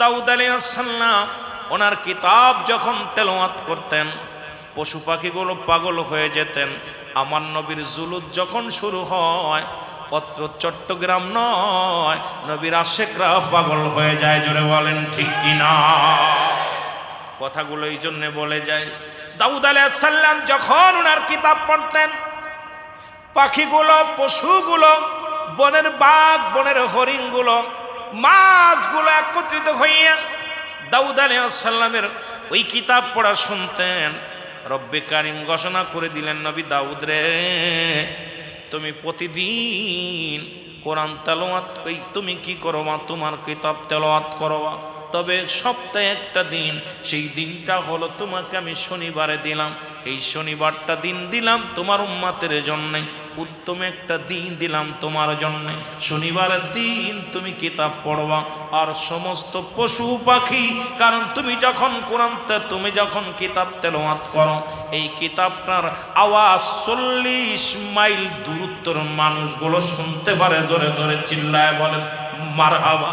দাউদ আলাইহিস সালাম ওনার কিতাব যখন তেলাওয়াত করতেন পশু পাখিগুলো পাগল হয়ে যেতেন। আমার নবীর জুলুদ যখন শুরু হয় পত্র চট্টগ্রাম নয়, নবীর আশেকরা পাগল হয়ে যায়। জোরে বলেন ঠিক কিনা? কথাগুলো এই জন্য বলে যায়, দাউদ আলাইহিস সালাম যখন ওনার কিতাব পড়তেন পাখিগুলো, পশুগুলো, বনের বাঘ, বনের হরিণগুলো, মাছগুলো একত্রিত হইয়া দাউদ আলাইহিস সালামের ওই কিতাব পড়া শুনতেন। রব্বে কারিম ঘোষণা করে দিলেন, নবী দাউদ রে, তুমি প্রতিদিন কোরআন তেলাওয়াত তুমি কি করবা? তোমার কিতাব তেলাওয়াত করবা। তবে সপ্তাহে একটা দিন, সেই দিনটা হলো তোমাকে আমি শনিবারে দিলাম। এই শনিবারটা দিন দিলাম তোমার উম্মতের জন্যে, উত্তম একটা দিন দিলাম তোমার জন্যে। শনিবারের দিন তুমি কিতাব পড়বা। আর সমস্ত পশু পাখি, কারণ তুমি যখন তুমি যখন কিতাব তেলাওয়াত করো, এই কিতাবটার আওয়াজ 40 মাইল দূরত্বর মানুষগুলো শুনতে পারে। জোরে জোরে চিল্লায় বলেন মারহাবা।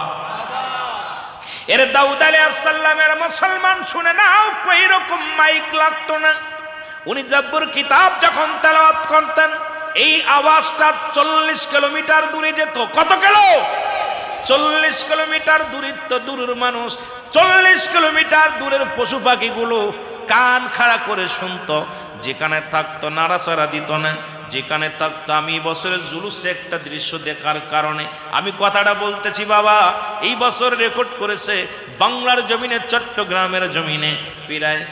এর দাউদ আলাইহিস সালামের মুসলমান শুনে নাও, কই রকম মাইক লাগতো না। উনি জব্বর কিতাব যখন তেলাওয়াত করতেন এই আওয়াজটা 40 কিলোমিটার দূরে যেত। কত কিলো? 40 কিলোমিটার দূরত্ব। দূরের মানুষ 40 কিলোমিটার দূরের পশু পাখিগুলো কান খাড়া করে শুনতো। যেখানে থাকতো নাড়াচাড়া দিত না। যেখানে থাকতো, আমি বছরের জুলুসে একটা দৃশ্য দেখার কারণে আমি কথাটা বলতেছি বাবা, এই বছর রেকর্ড করেছে বাংলার জমিনে, চট্টগ্রামের জমিনে প্রায়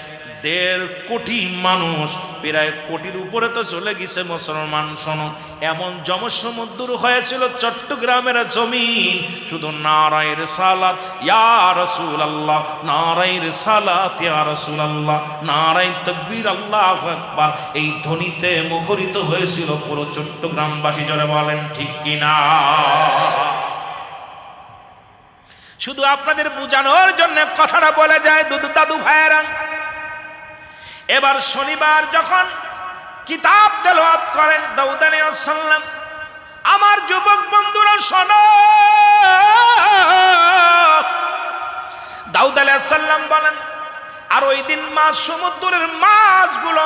1.5 কোটি মানুষ, প্রায় কোটির উপরে তো চলে গেছে মুসলমান। শোনো, এমন জমসমুদ্র হয়েছিল চট্টগ্রামের জমিন, শুধু নারায়ে রিসালাত ইয়া রাসূলুল্লাহ, নারায়ে রিসালাত ইয়া রাসূলুল্লাহ, নারায়ে তাকবীর আল্লাহু আকবার, এই ধ্বনিতে মুখরিত হয়েছিল পুরো চট্টগ্রামবাসী। জোরে বলেন ঠিক কিনা? শুধু আপনাদের বোঝানোর জন্য কথাটা বলে যায় দাদু ভাইয়েরা। এবার শনিবার যখন কিতাব তেলাওয়াত করেন দাউদ আলাইহিস সালাম, আমার যুবক বন্ধুরা শোনো, দাউদ আলাইহিস সালাম বলেন, আর ওই দিন মাছ, সমুদ্রের মাছগুলো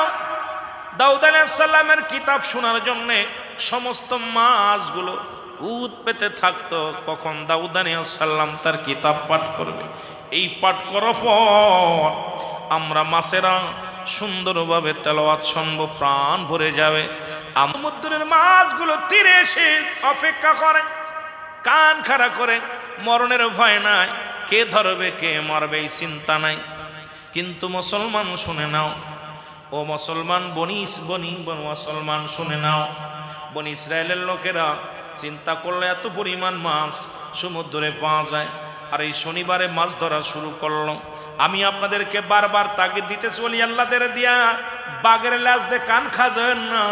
দাউদ আলাইহিস সালামের কিতাব শোনার জন্য সমস্ত মাছগুলো উদ পেতে থাকতো কখন দাউদ আলাইহিস সালাম তার কিতাব পাঠ করবে। এই পাঠ করার পর আমরা মাছেরা সুন্দরভাবে তেলাওয়াত শুনবো, প্রাণ ভরে যাবে। সমুদ্রের মাছগুলো তীরে এসে অপেক্ষা করে, কান খাড়া করে, মরণের ভয় নাই, কে ধরবে কে মারবে এই চিন্তা নাই। কিন্তু মুসলমান শুনে নাও, ও মুসলমান মুসলমান শুনে নাও, বনি ইসরায়েলের লোকেরা চিন্তা করলে এত পরিমাণ মাছ সমুদ্রে পাওয়া যায়। আর এই শনিবারে মাছ ধরা শুরু করলো। আমি আপনাদেরকে বারবার তাগিদ দিতে চলি, আল্লাহদের দিয়া বাঘের লাশ দিয়ে কান খাজেন না।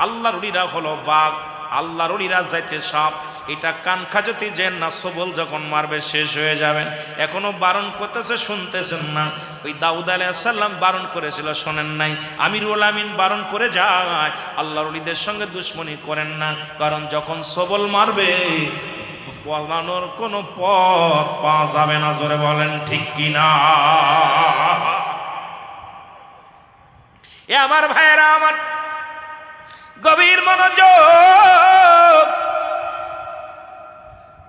আল্লাহর ওলিরা হলো বাঘ, আল্লাহর ওলিরা যাইতে সাপ। এটা কান খাজতে যেন না, সবল যখন মারবে শেষ হয়ে যাবেন। এখনো বারণ করতেছে, শুনতেছেন না? ওই দাউদ আলাইহিস সালাম বারণ করেছিল, শোনেন নাই? আমিরুল আমিন বারণ করে যায়, আল্লাহর ওলিদের সঙ্গে দুশমনি করেন না, কারণ যখন সবল মারবে পালানোর কোনো পথ পাওয়া যাবে না। জোরে বলেন ঠিক কিনা? এ আমার ভাইয়েরা, আমার গভীর মনোযোগ।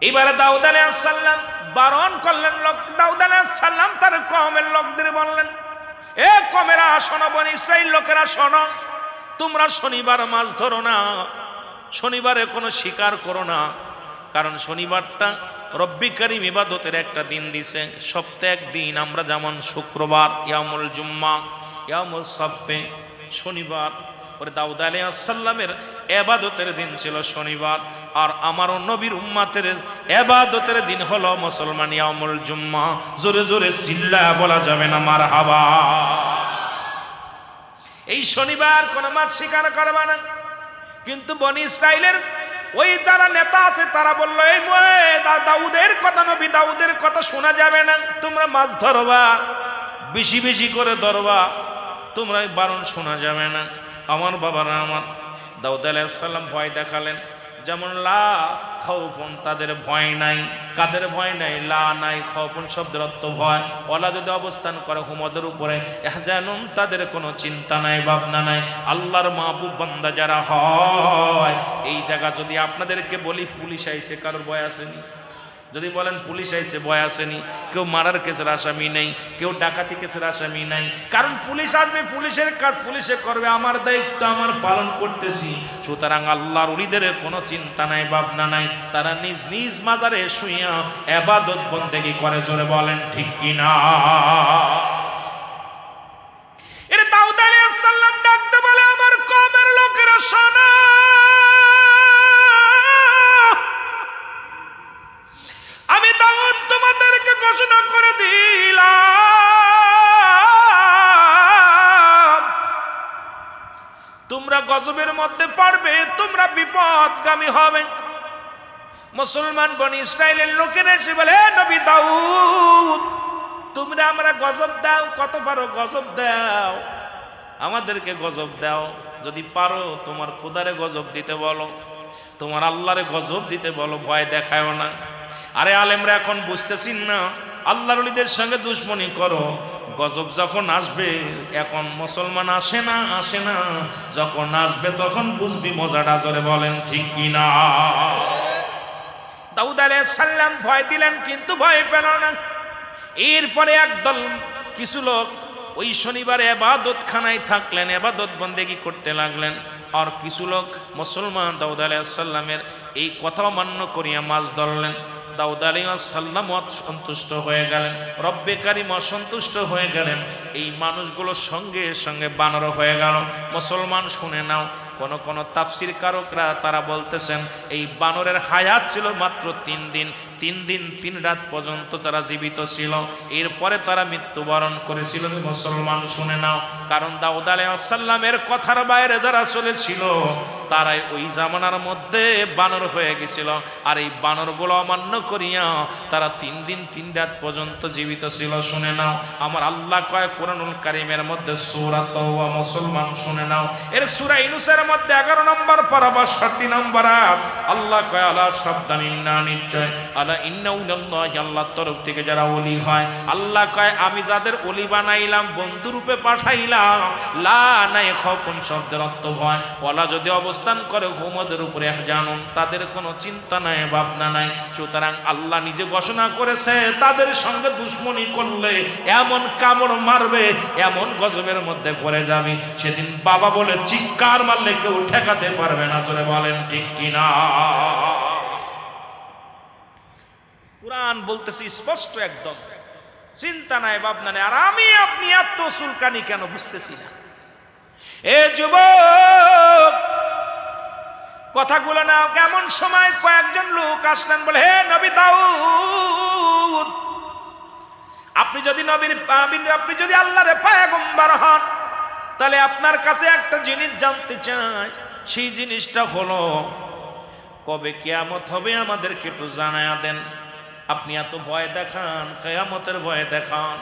এবারে দাউদ আলাইহিস সালাম বারণ করলেন। দাউদ আলাইহিস সালাম তার কওমের লোকদের বললেন, এ কওমেরা শোনো, বনি ইসরাইল লোকেরা শোনো, তোমরা শনিবার মাছ ধরো না, শনিবারে কোনো শিকার করো না। কারণ শনিবারটা রব্বি কারিম ইবাদতের একটা দিন দিছে। সপ্তাহে একদিন, আমরা যেমন শুক্রবার ইয়ামুল জুম্মা, ইয়ামুল সাবতে, শনিবার। ওরে দাউদ আলাইহিস সালামের ইবাদতের দিন ছিল শনিবার, আর আমারও নবীর উম্মতের ইবাদতের দিন হলো মুসলমান ইয়ামুল জুম্মা। জোরে জোরে চিল্লায়া বলা যাবে না মারহাবা? এই শনিবার কোন মাছ শিকার করবে না। কিন্তু বনি ইসরাইলের ওই যারা নেতা আছে তারা বললো, এই দাউদের কথা, নবী দাউদের কথা শোনা যাবে না, তোমরা মাছ ধরবা, বেশি বেশি করে ধরবা, তোমরা বারণ শোনা যাবে না। আমার বাবারা, আমার দাউদ আলাইহিস সালাম ভয় দেখালেন। যেমন লা খাউফুন, তাদের ভয় নাই। কাদের ভয় নাই? লা নাই, খাউফুন শব্দের অর্থ ভয়। ওলা যদি অবস্থান করে হুমদের উপরে, ইহজানুন তাদের কোনো চিন্তা নাই, ভাবনা নাই। আল্লাহর মাহবুব বান্দা যারা হয়, এই জায়গা যদি আপনাদেরকে বলি পুলিশ আইছে, কারোর ভয় আসেনি? যদি বলেন পুলিশ আইছে, ভয় আসেনি? কেউ মারার কেসের আসামি নেই, কেউ ডাকাতি কেসের আসামি নাই। কারণ পুলিশ আসবে, পুলিশের কাজ পুলিশে করবে, আমার দায়িত্ব আমার পালন করতেছি। সুতরাং আল্লাহর ওলিদের কোনো চিন্তা নাই, ভাবনা নাই। তারা নিজ নিজ মাজারে শুইয়া ইবাদত বন্দেগী করে। জোরে বলেন ঠিক কিনা? এর দাউদ আলাইহিস সালাম ডাকতে বলে, আমার কওমের লোকেরা শোনো, আমি দাউদ তোমাদেরকে ঘোষণা করে দিলাম, তোমরা গজবের মধ্যে পড়বে, তোমরা বিপদগামী হবে। মুসলমান বনি ইসরাইলের লোকেরা এসে বলে, হে নবী দাউদ, তোমরা আমরা গজব দাও, কত পারো গজব দাও, আমাদেরকে গজব দাও। যদি পারো তোমার খোদারে গজব দিতে বলো, তোমার আল্লাহরে গজব দিতে বলো, ভয় দেখায় না। আরে আলেমরা এখন বুঝতেছিন না, আল্লাহর ওলিদের সঙ্গে দুশমনি করো, গজব যখন আসবে, এখন মুসলমান আসে না, যখন আসবে তখন বুঝবি মজাটা। জোরে বলেন ঠিক কিনা? দাউদ আলাইহিস সালাম ভয় দিলেন, কিন্তু ভয় পেল না। এরপরে একদল কিছু লোক ওই শনিবারে ইবাদত খানায় থাকলেন, ইবাদত বন্দেগী করতে লাগলেন। আর কিছু লোক মুসলমান দাউদ আলাইহিস সালামের এই কথা মান্য করিয়া মাছ ধরলেন। দাউদ আলাইহিস সালাম অসন্তুষ্ট হয়ে গেলেন, রব্বে কারীম অসন্তুষ্ট হয়ে গেলেন। এই মানুষগুলোর সঙ্গে সঙ্গে বানর হয়ে গেল। মুসলমান শুনে নাও, কোন তাফসির কারকরা তারা বলতেছেন এই বানরের হায়াত ছিল মাত্র 3 দিন। 3 দিন 3 রাত পর্যন্ত তারা জীবিত ছিল, এরপরে তারা মৃত্যুবরণ করেছিল। মুসলমান শুনে নাও, কারণ দাউদ আলাইহিস সালামের কথার বাইরে যারা চলেছিল তারাই ওই জামানার মধ্যে বানর হয়ে গেছিল। আর এই বানরগুলো অমান্য করিয়া তারা 3 দিন 3 রাত পর্যন্ত জীবিত ছিল। শুনে নাও, আমার আল্লাহ কয় কোরআনুল কারীমের মধ্যে সূরা তাওবা, মুসলমান শুনে নাও, এর সূরা ইউনূসের মধ্যে 11 নম্বর পারা 62 নম্বর আয়াত, আল্লাহ কয় আলা সাবধানিন না, নিশ্চয় আলা ইন্নাল্লাহি, আল্লাহর তরফ থেকে যারা ওলি হয়, আল্লাহ কয় আমি যাদের ওলি বানাইলাম, বন্ধু রূপে পাঠাইলাম, লা নাই খাউফুন শব্দের অর্থ ভয়, ওয়ালা যদি অবস্থান করে হুমদের উপরে ইহজানুন, তাদের কোনো চিন্তা নাই, ভাবনা নাই। সুতরাং আল্লাহ নিজে ঘোষণা করেছে, তাদের সঙ্গে দুশমনি করলে এমন কামড় মারবে, এমন গজবের মধ্যে পড়ে যাবে, সেদিন বাবা বলে চিৎকার মারলে কেউ ঠেকাতে পারবে না। তোরে বলেন ঠিক কিনা? কুরআন বলতেছি স্পষ্ট একদম, চিন্তা নাই, ভাবনা নাই। আর আমি আপনি এত চুলকানি কেন বুঝতেছি না? এ যুবক, কথাগুলো না, কেমন সময় কয়েকজন লোক আসলেন, বলে, হে নবী দাউদ, আপনি যদি আপনি যদি আল্লাহর পয়গম্বর হন, তাহলে আপনার কাছে একটা জিনিস জানতে চাই। সেই জিনিসটা হলো, কবে কিয়ামত হবে আমাদেরকে একটু জানায়া দেন। আপনি এত ভয় দেখান, কিয়ামতের ভয় দেখান,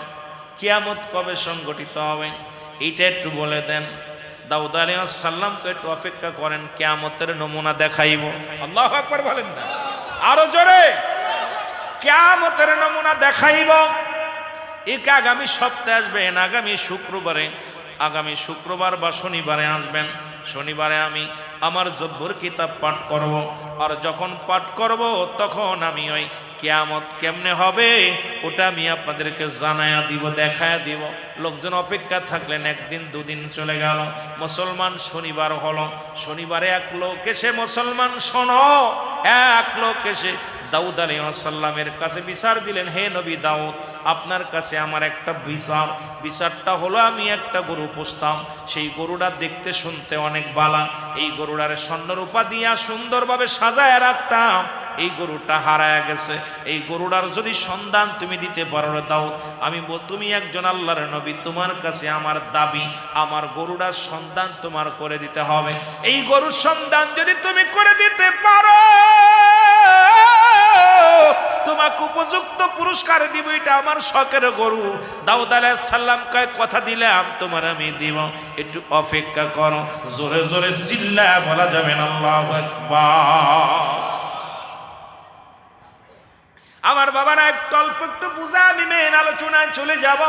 কিয়ামত কবে সংগঠিত হবে এইটা একটু বলে দেন। দাউদ আলাইহিস সালামকে একটু অপেক্ষা করেন, কিয়ামতের নমুনা দেখাইব। আল্লাহু আকবার বলেন না, আরো জোরে, কিয়ামতের নমুনা দেখাইব। এক আগামী সপ্তাহে আসবেন, আগামী শুক্রবার বা শনিবারে আসবেন। শনিবারে আমি আমার জব্বর কিতাব পাঠ করব, আর যখন পাঠ করব তখন আমি ওই কিয়ামত কেমনে হবে ওটা আমি আপনাদেরকে জানায়া দিব, দেখায়া দিব। লোকজন অপেক্ষা থাকলেন, 1 দিন 2 দিন চলে গেল। মুসলমান শনিবার হলো, শনিবারে এক লোক এসে, মুসলমান শোনো, এক লোক এসে দাউদ আলাইহিস সালামের কাছে বিচার দিলেন, হে নবী দাউদ, আপনার কাছে আমার একটা বিচারটা হলো, আমি একটা গরু পুষতাম, সেই গরুটা দেখতে শুনতে অনেক বালা, এই গরুটারে স্বর্ণরূপা দিয়া সুন্দরভাবে সাজায় রাখতাম, এই গরুটা হারায় গেছে। এই গরুটার যদি সন্ধান তুমি দিতে পারো দাউদ, আমি তুমি একজন আল্লাহর নবী, তোমার কাছে আমার দাবি, আমার গরুটার সন্ধান তোমার করে দিতে হবে। এই গরুর সন্ধান যদি তুমি করে দিতে পারো, তোমাকে উপযুক্ত পুরস্কার দিব, এটা আমার শখের গরু। দাউদ আলাইহিস সালাম কয় কথা দিলাম তোমার আমি দিব, একটু অপেক্ষা করো। জোরে জোরে চিল্লায়া বলা যাবে না আল্লাহু আকবার। আমার বাবারা একটু অল্প একটু বুঝা, আমি মেন আলোচনায় চলে যাব।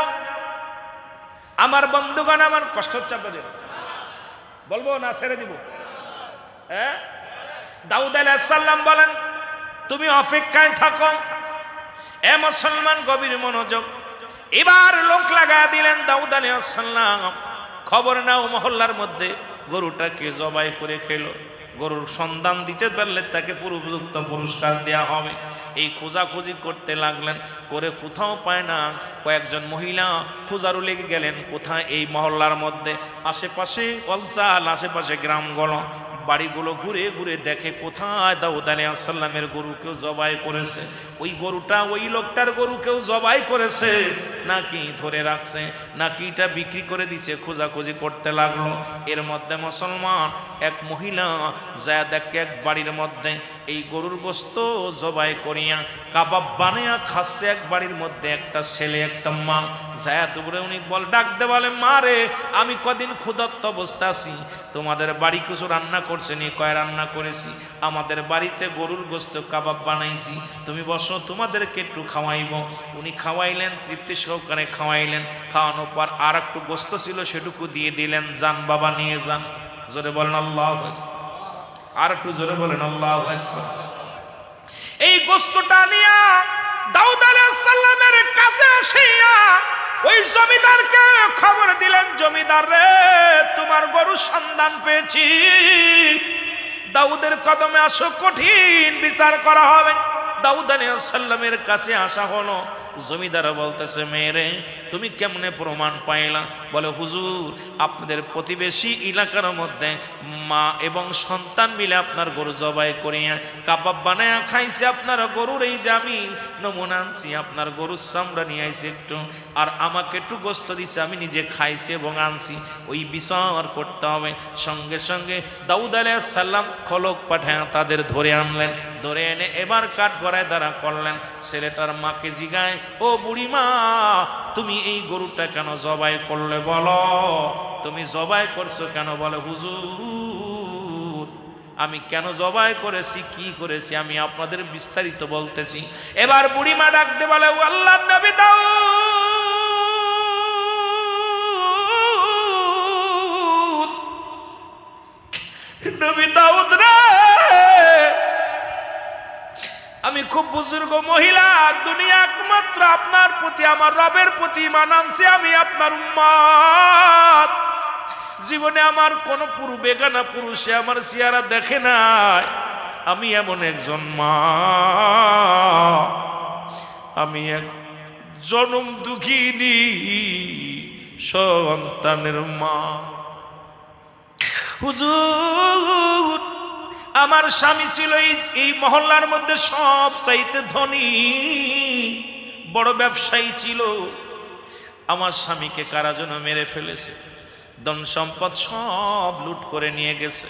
আমার বন্ধুগণ, আমার কষ্ট হচ্ছে আপনাদের, বলবো না ছেড়ে দিব? হ্যাঁ, দাউদ আলাইহিস সালাম বলেন তুমি অপেক্ষায় থাকো। এ মুসলমান গভীর মনোযোগ। এবার লোক লাগায় দিলেন দাউদ আলাইহিস সালাম, খবর নাও মহল্লার মধ্যে গরুটাকে জবাই করে খেলো। গরুর সন্ধান দিতে পারলে তাকে উপযুক্ত পুরস্কার দেওয়া হবে। এই খোঁজাখুঁজি করতে লাগলেন, করে কোথাও পায় না। কয়েকজন মহিলা খোঁজারু লেগে গেলেন কোথায়, এই মহল্লার মধ্যে আশেপাশে অঞ্চল, আশেপাশে গ্রামগুলো, বাড়িগুলো ঘুরে ঘুরে দেখে কোথায় দাউদ আলাইহিস সালামের গরু কেউ জবাই করেছে। ওই গরুটা ওই লোকটার গরু কেউ জবাই করেছে নাকি ধরে রাখছে, নাকি এটা বিক্রি করে দিছে, খোঁজাখুঁজি করতে লাগলো। এর মধ্যে মুসলমান এক মহিলা যায় দেখে এক বাড়ির মধ্যে এই গরুর গোশত জবাই করিয়া কাবাব বানিয়া খাচ্ছে এক বাড়ির মধ্যে একটা ছেলে একটা মা। যায় দুপুরে উনি ডাক দে বলে, মা রে, আমি কদিন ক্ষুধার্ত অবস্থা আছি, তোমাদের বাড়ি কিছু রান্না করছে নি? কয় রান্না করেছি, আমাদের বাড়িতে গরুর গোশত কাবাব বানাইছি, তুমি বসো তোমাদেরকে একটু খাওয়াইব। উনি খাওয়াইলেন, তৃপ্তি সহকারে খাওয়াইলেন। খাওয়ানোর পর আর একটু গোশত ছিল সেটুকু দিয়ে দিলেন, যান বাবা নিয়ে যান। জোরে বলেন আল্লাহু আকবার। আর একটু জোরে বলেন আল্লাহু আকবার। এই গোশতটা নিয়া দাউদ আলাইহিস সালামের কাছে আসিয়া ওই জমিদারকে খবর দিলেন, জমিদার রে, তোমার গরুর সন্ধান পেয়েছি, দাউদের কদমে আসো, কঠিন বিচার করা হবে। দাউদ আলাইহিস সালামের কাছে আসা হলো। জমিদার বলতেছে, মেয়েরে তুমি কেমনে প্রমাণ পাইলা? বলে, হুজুর, আপনাদের প্রতিবেশী এলাকার মধ্যে মা এবং সন্তান মিলে আপনার গরু জবাই করিয়া কাবাব বানায়া খাইছে। আপনার গরুর এই যে আমি নমুনা আনছি, আপনার গরুর চামড়া নিয়ে আইছি একটু, আর আমাকে একটু গোশত দিছে, আমি নিজে খাইছি এবং আনছি, ওই বিচার করতে হবে। সঙ্গে সঙ্গে দাউদ আলাইহিস সালাম খলক পাঠায় তাদের ধরে আনলেন। ধরে এনে এবার কাঠ গড়ায় দাঁড়া করলেন। ছেলেটার মাকে জিগায়, ও বুড়ি মা, তুমি এই গরুটা কেন জবাই করলে? বলো, তুমি জবাই করছো কেন? বলে, হুজুর, আমি কেন জবাই করেছি, কি করেছি, আমি আপনাদের বিস্তারিত বলতেছি। এবার বুড়ি মা ডাকতে বলে, ও আল্লাহর নবী দাউদ, নবী দাউদ রে, আমি খুব বুজুর্গ মহিলা, দুনিয়া একমাত্র আপনার প্রতি, আমার রবের প্রতি ঈমান আনছি, আমি আপনার উম্মত। জীবনে আমার কোন বেগানা পুরুষে আমার চেহারা দেখে নাই। আমি এমন একজন মা, আমি এক জনম দুঃখিনী সন্তানের মা। হুজুর, আমার স্বামী ছিল এই মহল্লার মধ্যে সব চাইতে ধনী, বড় ব্যবসায়ী ছিল। আমার স্বামীকে কারা যেন মেরে ফেলেছে, ধন সম্পদ সব লুট করে নিয়ে গেছে।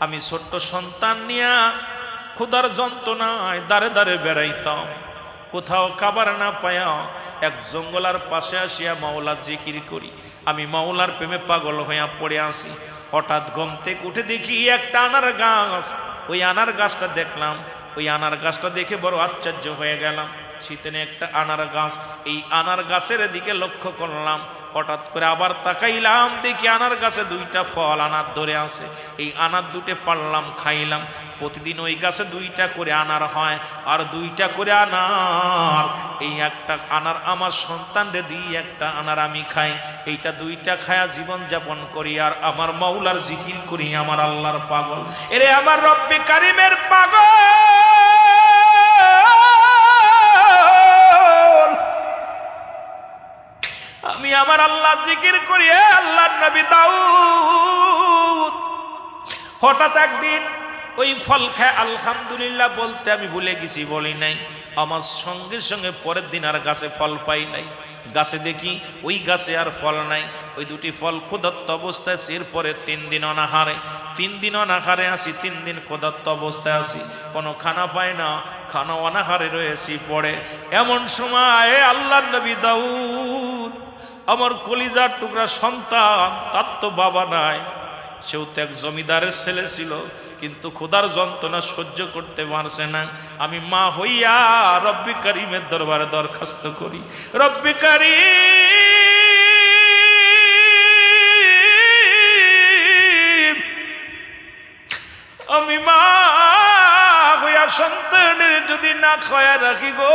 আমি ছোট্ট সন্তান নিয়ে ক্ষুধার যন্ত্রণায় দাঁড়ে দাঁড়ে বেড়াইতাম, কোথাও খাবার না পায়া এক জঙ্গলার পাশে আসিয়া মাওলা জিকির করি। আমি মাওলার প্রেমে পাগল হইয়া পড়ে আসি। হঠাৎ ঘুম থেকে উঠে দেখি একটা আনার গাছ। ওই আনার গাছটা দেখলাম, ওই আনার গাছটা দেখে বড় আশ্চর্য হয়ে গেলাম। শীতেনে একটা আনার গাছ, এই আনার গাছের দিকে লক্ষ্য করলাম। হঠাৎ করে আবার তাকাইলাম, দেখি আনার গাছে দুইটা ফল আনার ধরে আছে। এই আনার দুটো পারলাম, খাইলাম। প্রতিদিন ওই গাছে দুইটা করে আনার হয়, আর দুইটা করে আনার, এই একটা আনার আমার সন্তানরে দিই, একটা আনার আমি খাই। এইটা দুইটা খায়া জীবন যাপন করি, আর আমার মাওলার জিকির করি। আমার আল্লাহর পাগল, এরে আমার রব্বে কারিমের পাগল, আমি আমার আল্লাহ জিকির করি। আল্লাহর নবী দাউদ হঠাৎ একদিন ওই ফল খায় আলহামদুলিল্লাহ বলতে আমি ভুলে গেছি, বলি নাই। আমার সঙ্গে সঙ্গে পরের দিন আর গাছে ফল পাই নাই। গাছে দেখি ওই গাছে আর ফল নাই, ওই দুটি ফল ক্ষুধার্ত অবস্থায়। এরপরে 3 দিন অনাহারে, 3 দিন অনাহারে আসি, 3 দিন ক্ষুধার্ত অবস্থায় আসি, কোনো খানা পাই না, খানা অনাহারে রয়েছি। পড়ে এমন সময় আল্লাহর নবী দাউদ, আমার কলিজার টুকরা সন্তান, তার তো বাবা নাই, সেও তো এক জমিদারের ছেলে ছিল, কিন্তু খোদার যন্ত্রণা সহ্য করতে পারছে না। আমি মা হইয়া রব্বি কারিমের দরবারে দরখাস্ত করি, রব্বি কারিম, আমি মা হইয়া সন্তানের যদি না খায়া রাখি গো,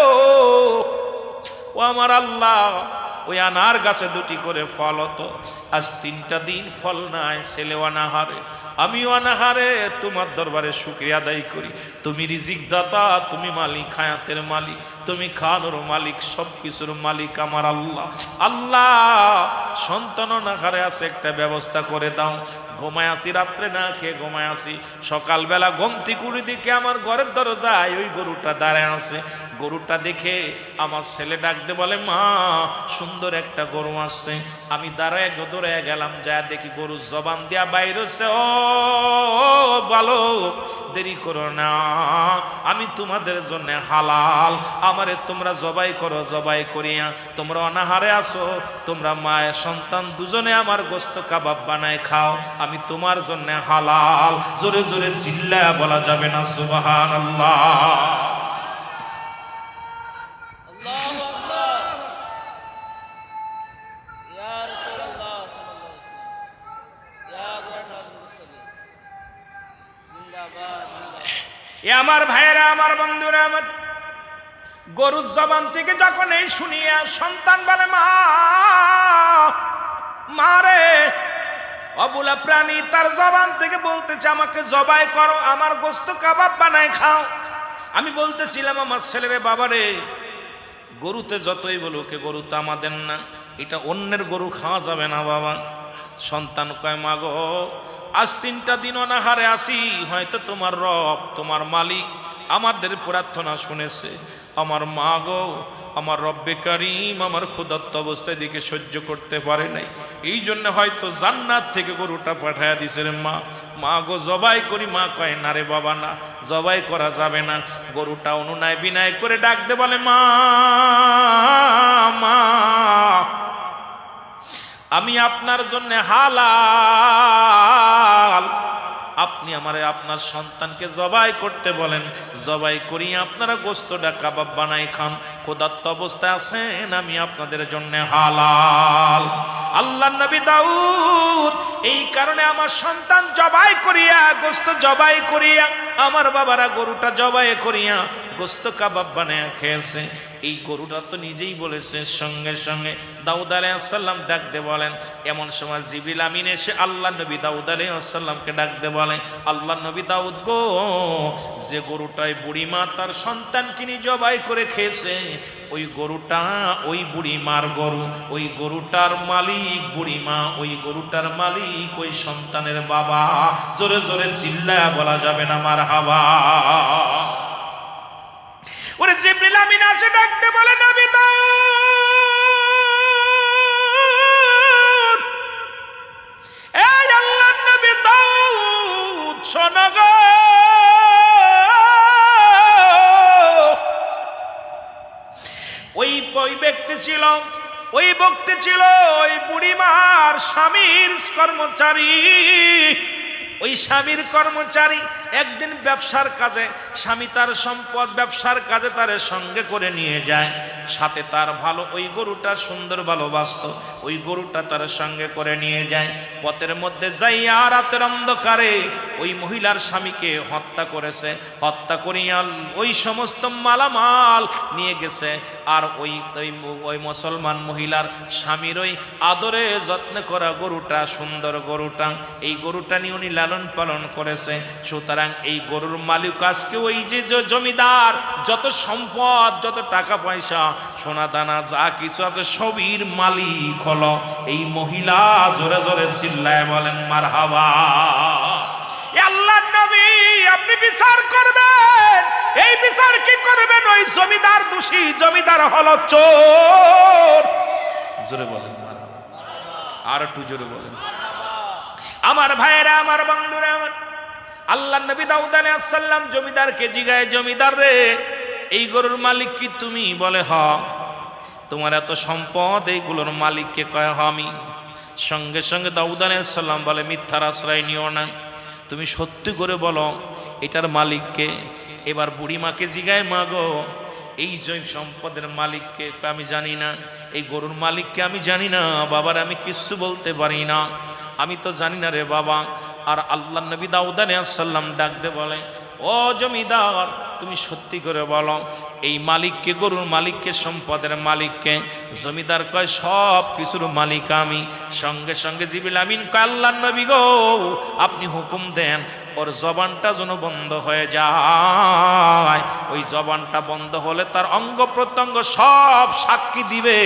ও আমার আল্লাহ, ওই আনার গাছে 2টি করে ফল হতো, আজ 3টা দিন ফল নাই, ছেলে অনাহারে, আমি অনাহারে। তোমার দরবারে শুকরিয়া আদায় করি, তুমি রিজিক দাতা, তুমি মালিক, হায়াতের মালিক, তুমি খানোর মালিক, সব কিছুর মালিক আমার আল্লাহ। আল্লাহ, সন্তান অনাহারে আছে, একটা ব্যবস্থা করে দাও। ঘুমায় আসি, রাত্রে না খেয়ে ঘুমায় আসি, সকালবেলা ঘুমতি কুড়ি দিকে আমার ঘরের দরজায় ওই গরুটা দাঁড়ায় আছে। গরুটা দেখে আমার ছেলে ডাকতে বলে, মা সুন্দর একটা গরু আসছে। আমি দাঁড়ায় দৌড়ে গেলাম, যা দেখি গরু জবান দিয়া বাইরে হচ্ছে। ও বলো, দেরি করো না, আমি তোমাদের জন্য হালাল, আমারে তোমরা জবাই করো, জবাই করিয়া তোমরা অনাহারে আসো, তোমরা মায়ের সন্তান দুজনে আমার গোস্ত কাবাব বানায় খাও, আমি তোমার জন্য হালাল। জোরে জোরে চিল্লায়া বলা যাবে না সুবহানাল্লাহ? আমার ভাইয়েরা, আমার বন্ধুরা, আমার গরুর জবান থেকে যখন এই শুনিয়া সন্তান বলে, মা মারে, অবুলা প্রাণী তার জবান থেকে বলতেছে, আমাকে জবাই করো, আমার গোস্ত কাবাব বানায় খাও। আমি বলতেছিলাম আমার ছেলেরে, বাবারে, গরুতে যতই বলুক, গরু তো আমাদের না, এটা অন্যের গরু, খাওয়া যাবে না বাবা। সন্তান কয়, মা গো, আজ 3টা দিন অনাহারে আসি, হয়তো তোমার রব, তোমার মালিক আমাদের প্রার্থনা শুনেছে। আমার মা গো, আমার রব্বে কারিম আমার ক্ষুধার্ত অবস্থায় দিকে সহ্য করতে পারে নাই, এই জন্য হয়তো জান্নাত থেকে গরুটা পাঠায়া দিছে রে মা। মা গো, জবাই করি। মা কয়, না রে বাবা, না, জবাই করা যাবে না। গরুটা অনুনয় বিনয় করে ডাকতে বলে, মা মা, আমি আপনার জন্য হালাল, আপনি আমারে আপনার সন্তানকে জবাই করতে বলেন, জবাই করি আপনারা গোস্তটা কাবাব বানাই খান, ক্ষুধার্ত অবস্থায় আছেন, আমি আপনাদের জন্য হালাল। আল্লাহর নবী দাউদ এই কারণে আমার সন্তান জবাই করিয়া, গোস্ত জবাই করিয়া, আমার বাবারা গরুটা জবাই করিয়া গোস্ত কাবাব বানায় খেয়েছে। এই গরুটা তো নিজেই বলেছে। সঙ্গে সঙ্গে দাউদ আলাইহিস সালাম ডাকতে বলেন। এমন সময় জিবরিল আমিন এসে আল্লাহ নবী দাউদ আলাইহিস সালামকে ডাকতে বলে, আল্লাহ নবী দাউদ গো, যে গরুটায় বুড়িমা তার সন্তানকে নিয়ে জবাই করে খেয়েছে, ওই গরুটা ওই বুড়িমার গরু, ওই গরুটার মালিক বুড়িমা, ওই গরুটার মালিক ওই সন্তানের বাবা। জোরে জোরে চিল্লায়া বলা যাবে না মারহাবা? ওরে জিবরিল আমিন আসে ডাকতে বলে, নবী দাউদ, এই আল্লাহর নবী দাউদ, শোনো গো, ওই ব্যক্তি ছিল, ওই ব্যক্তি ছিল ওই বুড়িমার স্বামীর কর্মচারী। ওই স্বামীর কর্মচারী একদিন ব্যবসার কাজে, স্বামী তার সম্পদ ব্যবসার কাজে তার সঙ্গে করে নিয়ে যায়, সাথে তার ভালো ওই গরুটা সুন্দর ভালোবাসত, ওই গরুটা তার সঙ্গে করে নিয়ে যায়। পথের মধ্যে যাইয়া রাতের অন্ধকারে ওই মহিলার স্বামীকে হত্যা করেছে। হত্যা করিয়া ওই সমস্ত মালামাল নিয়ে গেছে। আর ওই মুসলমান মহিলার স্বামীর ওই আদরে যত্নে করা গরুটা, সুন্দর গরুটা, এই গরুটা নিয়ে উনি লালন পালন করেছে। সুতরাং এই গরুর মালিক আজকে ওই যে জমিদার, যত সম্পদ, যত টাকা পয়সা, সোনা দানা যা কিছু আছে সবির মালিক হলো এই মহিলা। জোরে জোরে চিল্লায় বলেন মারহাবা। আল্লাহর নবী, আপনি বিচার কি করবেন? ওই জমিদার দোষী, জমিদার হলো চোর। জোরে বলেন, আর একটু জোরে বলেন। আমার ভাইয়েরা, আমার বন্ধুরা, আমার আল্লাহ নবী দাউদ আলাইহিস সালাম জমিদারকে জিগায়, জমিদার রে, এই গরুর মালিক কি তুমি? বলে হ। তোমার এত সম্পদ, এইগুলোর মালিককে কয় হ আমি। সঙ্গে সঙ্গে দাউদ আলাইহিস সালাম বলে, মিথ্যার আশ্রয় নিও না, তুমি সত্যি করে বলো এটার মালিককে। এবার বুড়িমাকে জিগায়, মা গো, এই যে সম্পদের মালিককে? আমি জানি না। এই গরুর মালিককে আমি জানি না বাবার, আমি কিচ্ছু বলতে পারি না, আমি তো জানি না রে বাবা। আর আল্লাহ নবী দাউদ আলাইহিস সালাম ডাক দে বলে, ও জমিদার, তুমি সত্যি করে বলো এই মালিককে, গরুর মালিককে, সম্পদের মালিককে? জমিদার কয়, সব কিছুর মালিক আমি। সঙ্গে সঙ্গে জিবরিল আমিন কয়, আল্লাহর নবী গো, আপনি হুকুম দেন ওর জবানটা যেন বন্ধ হয়ে যায়। ওই জবানটা বন্ধ হলে তার অঙ্গ প্রত্যঙ্গ সব সাক্ষী দিবে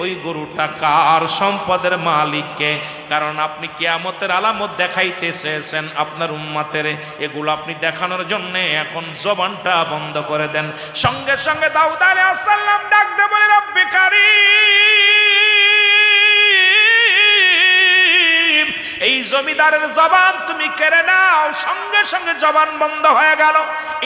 ওই গরুটা কার, সম্পদের মালিককে। কারণ আপনি কিয়ামতের আলামত দেখাইতে চেয়েছেন আপনার উম্মতের, এগুলো আপনি দেখানোর জন্য এখন জবানটা বন্ধ করে দেন। সঙ্গে সঙ্গে দাউদ আলাইহিস সালাম ডাক দিয়ে বলে, রব্বে কারীম, এই জমিদারের জবান তুমি কেড়ে নাও। সঙ্গে সঙ্গে জবান বন্ধ হয়ে গেল।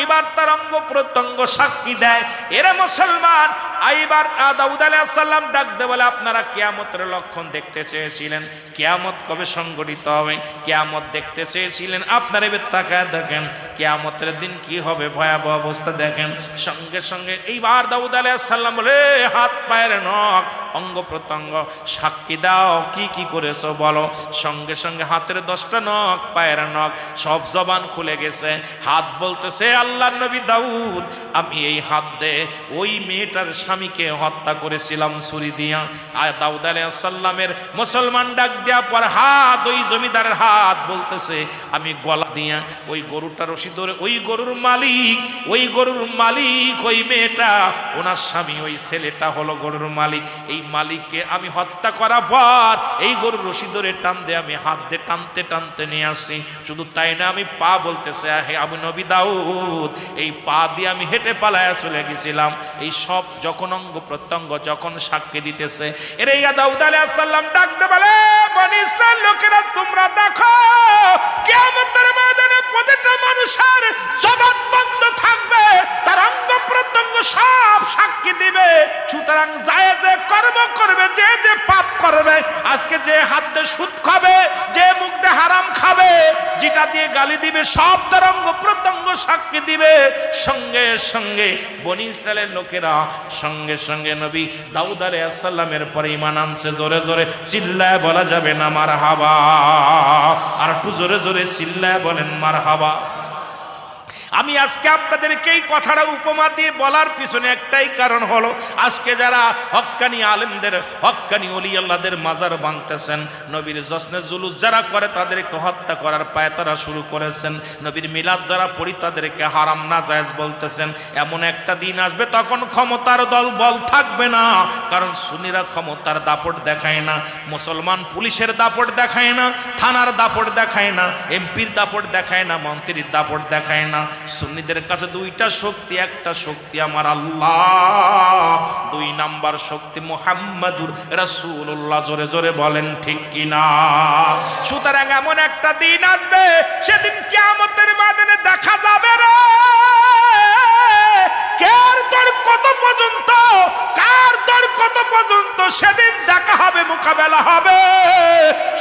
এবার তার অঙ্গ প্রত্যঙ্গ সাক্ষী দেয়। এরা মুসলমান, এইবার দাউদ আলাইহিস সালাম ডাক দিয়ে বলে, আপনারা কিয়ামতের লক্ষণ দেখতে চেয়েছিলেন, কিয়ামত কবে সংঘটিত হবে, কিয়ামত দেখতে চেয়েছিলেন, আপনারা এবার তাকায় দেখেন কিয়ামতের দিন কি হবে, ভয়াবহ অবস্থা দেখেন। সঙ্গে সঙ্গে এইবার দাউদ আলাইহিস সালাম বলে, হাত পায়ের নখ, অঙ্গ প্রত্যঙ্গ সাক্ষী দাও, কি কি করেছো বলো। সঙ্গে সঙ্গে হাতের 10টা নখ, পায়ের নখ, সব জবান খুলে গেছে। হাত বলতেছে, আল্লাহর নবী দাউদ, আমি এই হাত দে ওই মেয়েটার স্বামীকে হত্যা করেছিলাম ছুরি দিয়া। আর দাউদ আলাইহিস সালামের মুসলমান ডাক দেওয়া পর হাত, ওই জমিদারের হাত বলতেছে, আমি গলা দিয়া ওই গরুটা রশি ধরে, ওই গরুর মালিক, ওই গরুর মালিক ওই মেয়েটা, ওনার স্বামী, ওই ছেলেটা হলো গরুর মালিক। এই মালিককে আমি হত্যা করার পর এই গরুর রশি ধরে টান দিয়ে আমি হাত দিয়ে টানতে টানতে নিয়ে আসছি। শুধু তাই না, আমি পা বলতেছে, হে আবু নবী দাউদ, এই পা দিয়ে আমি হেঁটে পালায়া চলে গেছিলাম। এই সব যখন অঙ্গ প্রত্যঙ্গ যখন সাক্ষী দিতেছে, এর ইয়া দাউদ আলাইহিস সালাম ডাকতে বলে, বনি ইসরাইল লোকেরা, তোমরা দেখো কিয়ামতের ময়দানে প্রতিটা মানুষের জবান বন্ধ থাকবে, তার অঙ্গ প্রত্যঙ্গ সব সাক্ষী দিবে। সুতরাং যায় যে কর্ম করবে, যে যে পাপ করবে, আজকে যে হাত দিয়ে সুদ খাবে, যে মুখ দিয়ে হারাম খাবে, যেটা দিয়ে গালি দিবে, সব তার অঙ্গ প্রত্যঙ্গ সাক্ষী দিবে। সঙ্গে সঙ্গে বনি ইসরাইলের লোকেরা সঙ্গে সঙ্গে নবী দাউদ আলাইহিস সালামের পরে ঈমান আনছে। জোরে জোরে চিল্লায় বলা যাবে না মারহাবা? আর একটু জোরে জোরে চিল্লায় বলেন মারহাবা। আমি আজকে আপনাদেরকে এই কথাটা উপমা দিয়ে বলার পিছনে একটাই কারণ হলো, আজকে যারা হক্কানি আলেমদের, হক্কানি ওলি আল্লাহদের মাজার ভাঙতেছেন, নবীর জশ্নে জুলুস যারা করে তাদেরকে হত্যা করার পায়তারা শুরু করেছেন, নবীর মিলাদ যারা পড়ি তাদেরকে হারাম না জায়েজ বলতেছেন। এমন একটা দিন আসবে তখন ক্ষমতার দল বল থাকবে না, কারণ সুন্নিরা ক্ষমতার দাপট দেখায় না, মুসলমান পুলিশের দাপট দেখায় না, থানার দাপট দেখায় না, এমপির দাপট দেখায় না, মন্ত্রীর দাপট দেখায় না। সুন্নিদের কাছে দুইটা শক্তি, একটা শক্তি আমার আল্লাহ, 2 নাম্বার শক্তি মুহাম্মাদুর রাসূলুল্লাহ। জোরে জোরে বলেন ঠিক কিনা? সুতরাং এমন একটা দিন আসবে, সেদিন কিয়ামতের ময়দানে দেখা যাবে রে কার দর কত পর্যন্ত, কার দর কত পর্যন্ত, সেদিন দেখা হবে, মোকাবেলা হবে।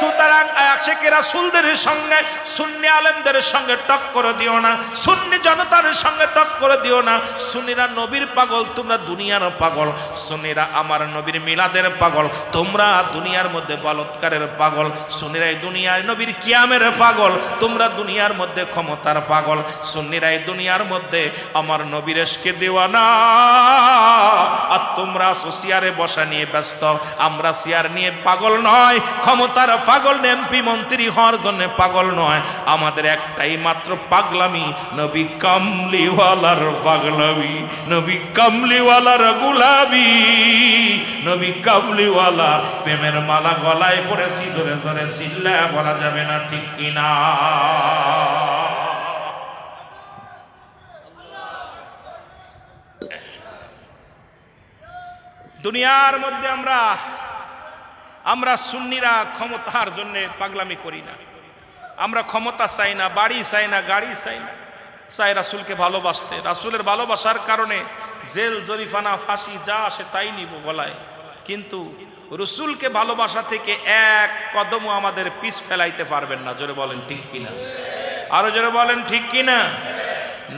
সুতরাং আশিকে রাসূলদের সঙ্গে, সুন্নি আলেমদের সঙ্গে টক্কর দিও না, সুন্নি জনতার সঙ্গে টক্কর দিও না। সুন্নিরা নবীর পাগল, তোমরা দুনিয়ার পাগল। সুন্নিরা আমার নবীর মিলাদের পাগল, তোমরা দুনিয়ার মধ্যে বলৎকারের পাগল। সুন্নিরা এই দুনিয়ার নবীর কিয়ামের পাগল, তোমরা দুনিয়ার মধ্যে ক্ষমতার পাগল। সুন্নিরা এই দুনিয়ার মধ্যে আমার নবীর এশকে দেওয়ানা, আর তোমরা চেয়ারে বসা নিয়ে ব্যস্ত। আমরা চেয়ার নিয়ে পাগল নয়, ক্ষমতার পাগল, এমপি মন্ত্রী হওয়ার জন্য পাগল নয়। আমাদের একটাই মাত্র পাগলামি, নবী কামলিওয়ালার পাগলামি, নবী কামলিওয়ালার গুলামি, নবী কামলিওয়ালা প্রেমের মালা গলায় পড়েছি। ধরে ধরে চিল্লায় বলা যাবে না ঠিক কিনা? দুনিয়ার মধ্যে আমরা সুন্নিরা ক্ষমতার জন্য পাগলামি করি না। আমরা ক্ষমতা চাই না, বাড়ি চাই না, গাড়ি চাই না, চাই রাসূলকে ভালোবাসতে। রাসূলের ভালোবাসার কারণে জেল জরিফানা ফাঁসি যা আসে তাই নিব গলায়, কিন্তু রাসূলকে ভালোবাসা থেকে এক কদমও আমাদের পিছ ফেলাইতে পারবেন না। জোরে বলেন ঠিক কিনা? আরো জোরে বলেন ঠিক কিনা?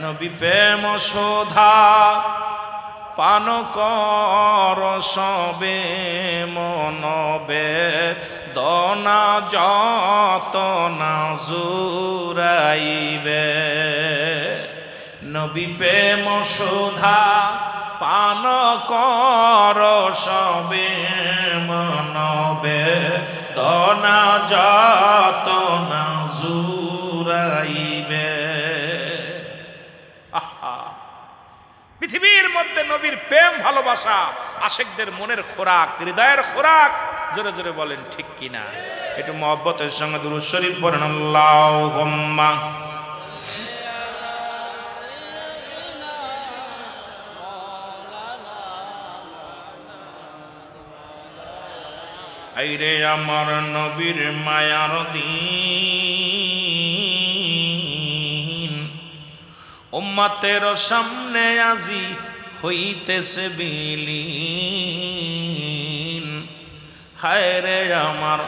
নবী প্রেম শোধা পান কর সবে মনবে দনা যত না জুরাইবে। নবী প্রেম শোধা পান কর সবে মনবে দনা যত না জুরাইবে। পৃথিবীর মধ্যে নবীর প্রেম ভালোবাসা আশিকদের মনের খোরাক, হৃদয়ের খোরাক। জোরে জোরে বলেন ঠিক কিনা? একটু মহব্বতের সঙ্গে দুরূদ শরীফ পড়েন। আল্লাহুম্মা আইরে আমার নবীর মায়ার দিন, উম্মতের সামনে আজি হইতেছে বিলীন। হায় রে আমার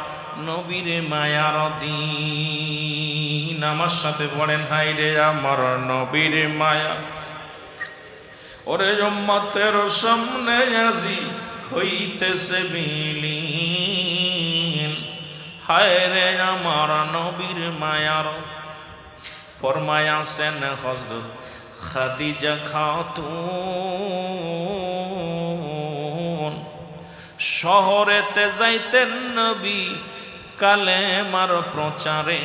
নবীর মায়ার দিন। আমার সাথে পড়েন, হায় রে আমার নবীর মায়া। ওরে উম্মতের সামনে আজি হইতেছে বিলীন। হায় রে আমার নবীর মায়ার। ফরমায়াছেন হযরত খাদিজা খাতুন, শহরেতে যাইতেন নবী কালেমার প্রচারে।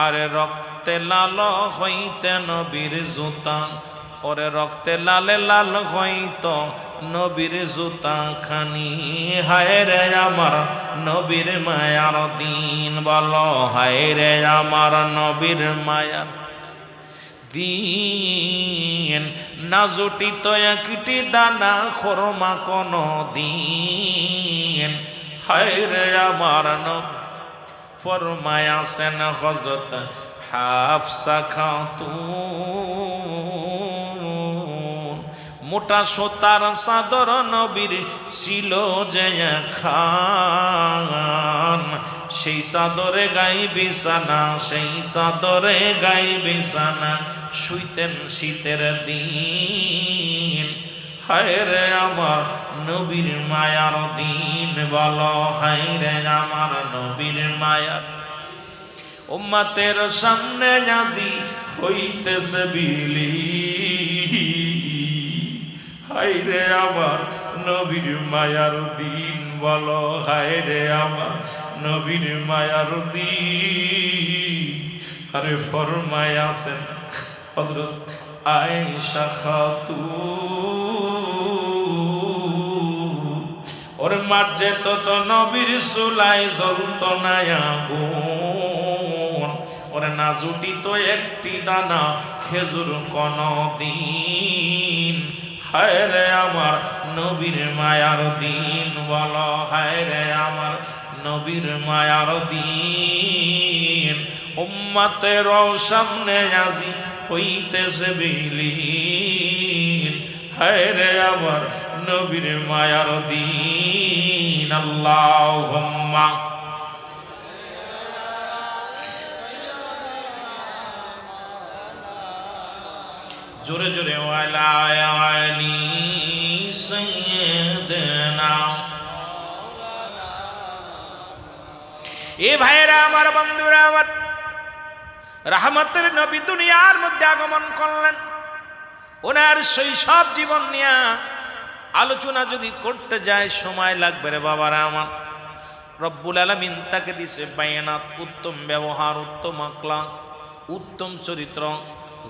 আরে রক্তে লাল হইতে নবীর জুতা, ওরে রক্তে লালে লাল হইত নবীর জুতা খানি। হায় রে আমার নবীর মায়ার দিন। বলো হায় রে আমার নবীর মায়ার দিন। না জুটিত একটি দানা খরমা কোন দিন। হায় রে আমার নবী। ফরমায়াছেন হযরত হাফসা খাতুন, মোটা সোতার চাদর নবীর ছিল যে খান। সেই চাদরে গাই বিছানা, সেই চাদরে গাই বিছানা, শুইতেন শীতের দিন। হায় রে আমার নবীর মায়ার দিন। বলো হায় রে আমার নবীর মায়ার। উম্মতের সামনে আজি হইতেছে বিলীন। হায় রে আমার নবীর মায়ার দিন। বলো হায় রে আমার নবীর মায়ার দিন। আরে ফরমায়াছেন হযরত আয়েশা খাতুন, ওর মাঝে তো নবীর চুলাই জ্বলত না আগুন। ওরে না জুটিত একটি দানা খেজুর কোন দিন। হায় রে আমার নবীর মায়ার দিন। বলো হায় রে আমার নবীর মায়ার দিন। উম্মতের সামনে আজি হইতেছে বিলীন। হায় রে আমার নবীর মায়ার দিন। আল্লাহুম্মা জোরে জোরে ওয়ালা আলি সাইয়্যিদিনা। এ ভাইরা আমার, বন্ধুরা আমার, রাহমাতের নবী দুনিয়ার মধ্যে আগমন করলেন। ওনার শৈশব জীবন নিয়ে আলোচনা যদি করতে যায় সময় লাগবে রে বাবারা আমার। রব্বুল আলামিন তাকে দিছে বায়ানাত, উত্তম ব্যবহার, উত্তম আখলাক, উত্তম চরিত্র,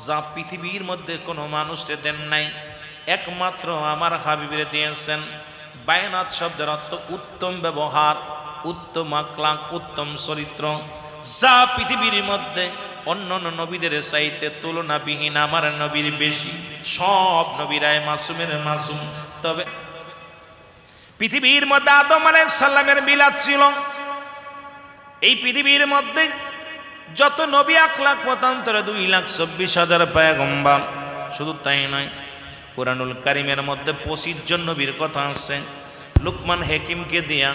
যা পৃথিবীর মধ্যে কোনো মানুষকে দেন নাই, একমাত্র আমার হাবিবের দিয়েছেন। বায়ানাত শব্দের অর্থ উত্তম ব্যবহার, উত্তম আখলাক, উত্তম চরিত্র, যা পৃথিবীর মধ্যে অন্য নবীদের চাইতে তুলনাবিহীন আমার নবীর বেশি। সব নবীরাই মাসুমের মাসুম। তবে পৃথিবীর মধ্যে আদম আলাইহিস সালামের মিলাদ ছিল। এই পৃথিবীর মধ্যে যত নবী 1,00,000 মতান্তরে 2,24,000 পয়গম্বর। শুধু তাই নয়, কুরআনুল কারীমের মধ্যে 25 জন নবীর কথা আছে। লুকমান হাকিমকে দিয়া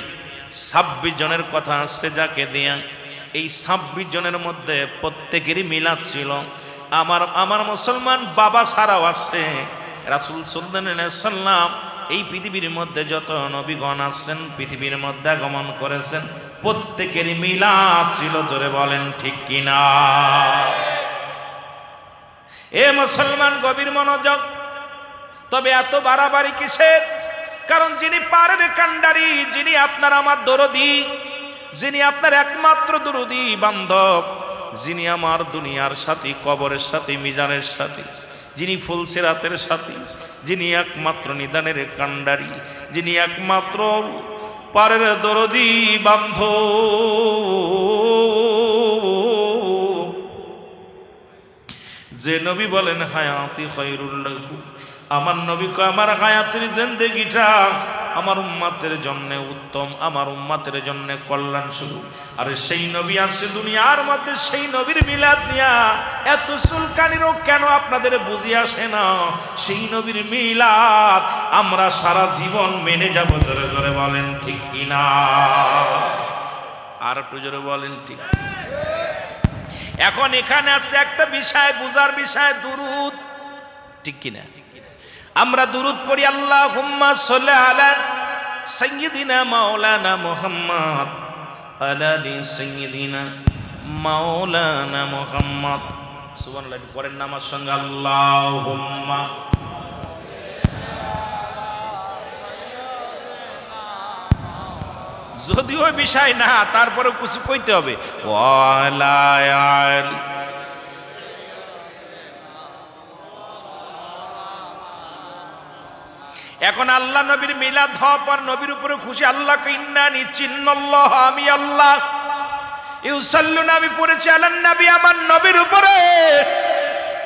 26 জনের কথা আছে, যাকে দিয়া এই 26 জনের মধ্যে প্রত্যেকেরই মিলাদ ছিল। আমার মুসলমান বাবা ছাড়াও আছে। রাসূল সাল্লাল্লাহু আলাইহি সাল্লাম এই পৃথিবীর মধ্যে যত নবীগণ আছেন, পৃথিবীর মধ্যে আগমন করেছেন, প্রত্যেকেরই মিলাদ ছিল। জোরে বলেন ঠিক কিনা? এ মুসলমান গভীর মনোযোগ। তবে এত বাড়াবাড়ি কিসের? কারণ যিনি পারের কান্ডারি, যিনি আপনার আমার দরদি, যিনি আপনার একমাত্র দরদি বান্ধব, যিনি আমার দুনিয়ার সাথী, কবরের সাথী, মিজানের সাথী, যিনি ফুলসিরাতের সাথী, যিনি একমাত্র নিদানের কান্ডারি, যিনি একমাত্র পারের দরদি বান্ধব, যে নবী বলেন হায়াতি খায়রুল লাহু, আমার নবী কয় আমার হায়াতের জিন্দেগিটা আমার উম্মতের জন্য উত্তম, আমার উম্মতের জন্য কল্যাণ স্বরূপ। আর সেই নবী আছে দুনিয়ার মধ্যে, সেই নবীর মিলাদ নিয়া এত চুলকানিরও কেন আপনাদের বুঝি আসে না? সেই নবীর মিলাদ আমরা সারা জীবন মেনে যাব। জোরে জোরে বলেন ঠিক কিনা? আর একটু জোরে বলেন ঠিক। এখন এখানে আসছে একটা বিষয়, বুঝার বিষয়, দুরুদ। ঠিক কিনা? আমরা দুরুদ পড়ি, আল্লাহুম্মা সাল্লি আলা সাইয়্যিদিনা মাওলানা মুহাম্মদ আলা আলি সাইয়্যিদিনা মাওলানা মুহাম্মদ। সুবহানাল্লাহ। পরের নামার সঙ্গে আল্লাহুম্মা, যদিও বিষয় না, তারপরে কিছু কইতে হবে। ওয়ালা আলি। এখন আল্লাহ নবীর মিলাদ হওয়ার পর নবীর উপরে খুশি। আল্লাহকে ইন্নানি চিন্নাল্লাহ, আমি আল্লাহ ইউসাল্লুনা, আমি পড়েছি আলান নবী, আমার নবীর উপরে।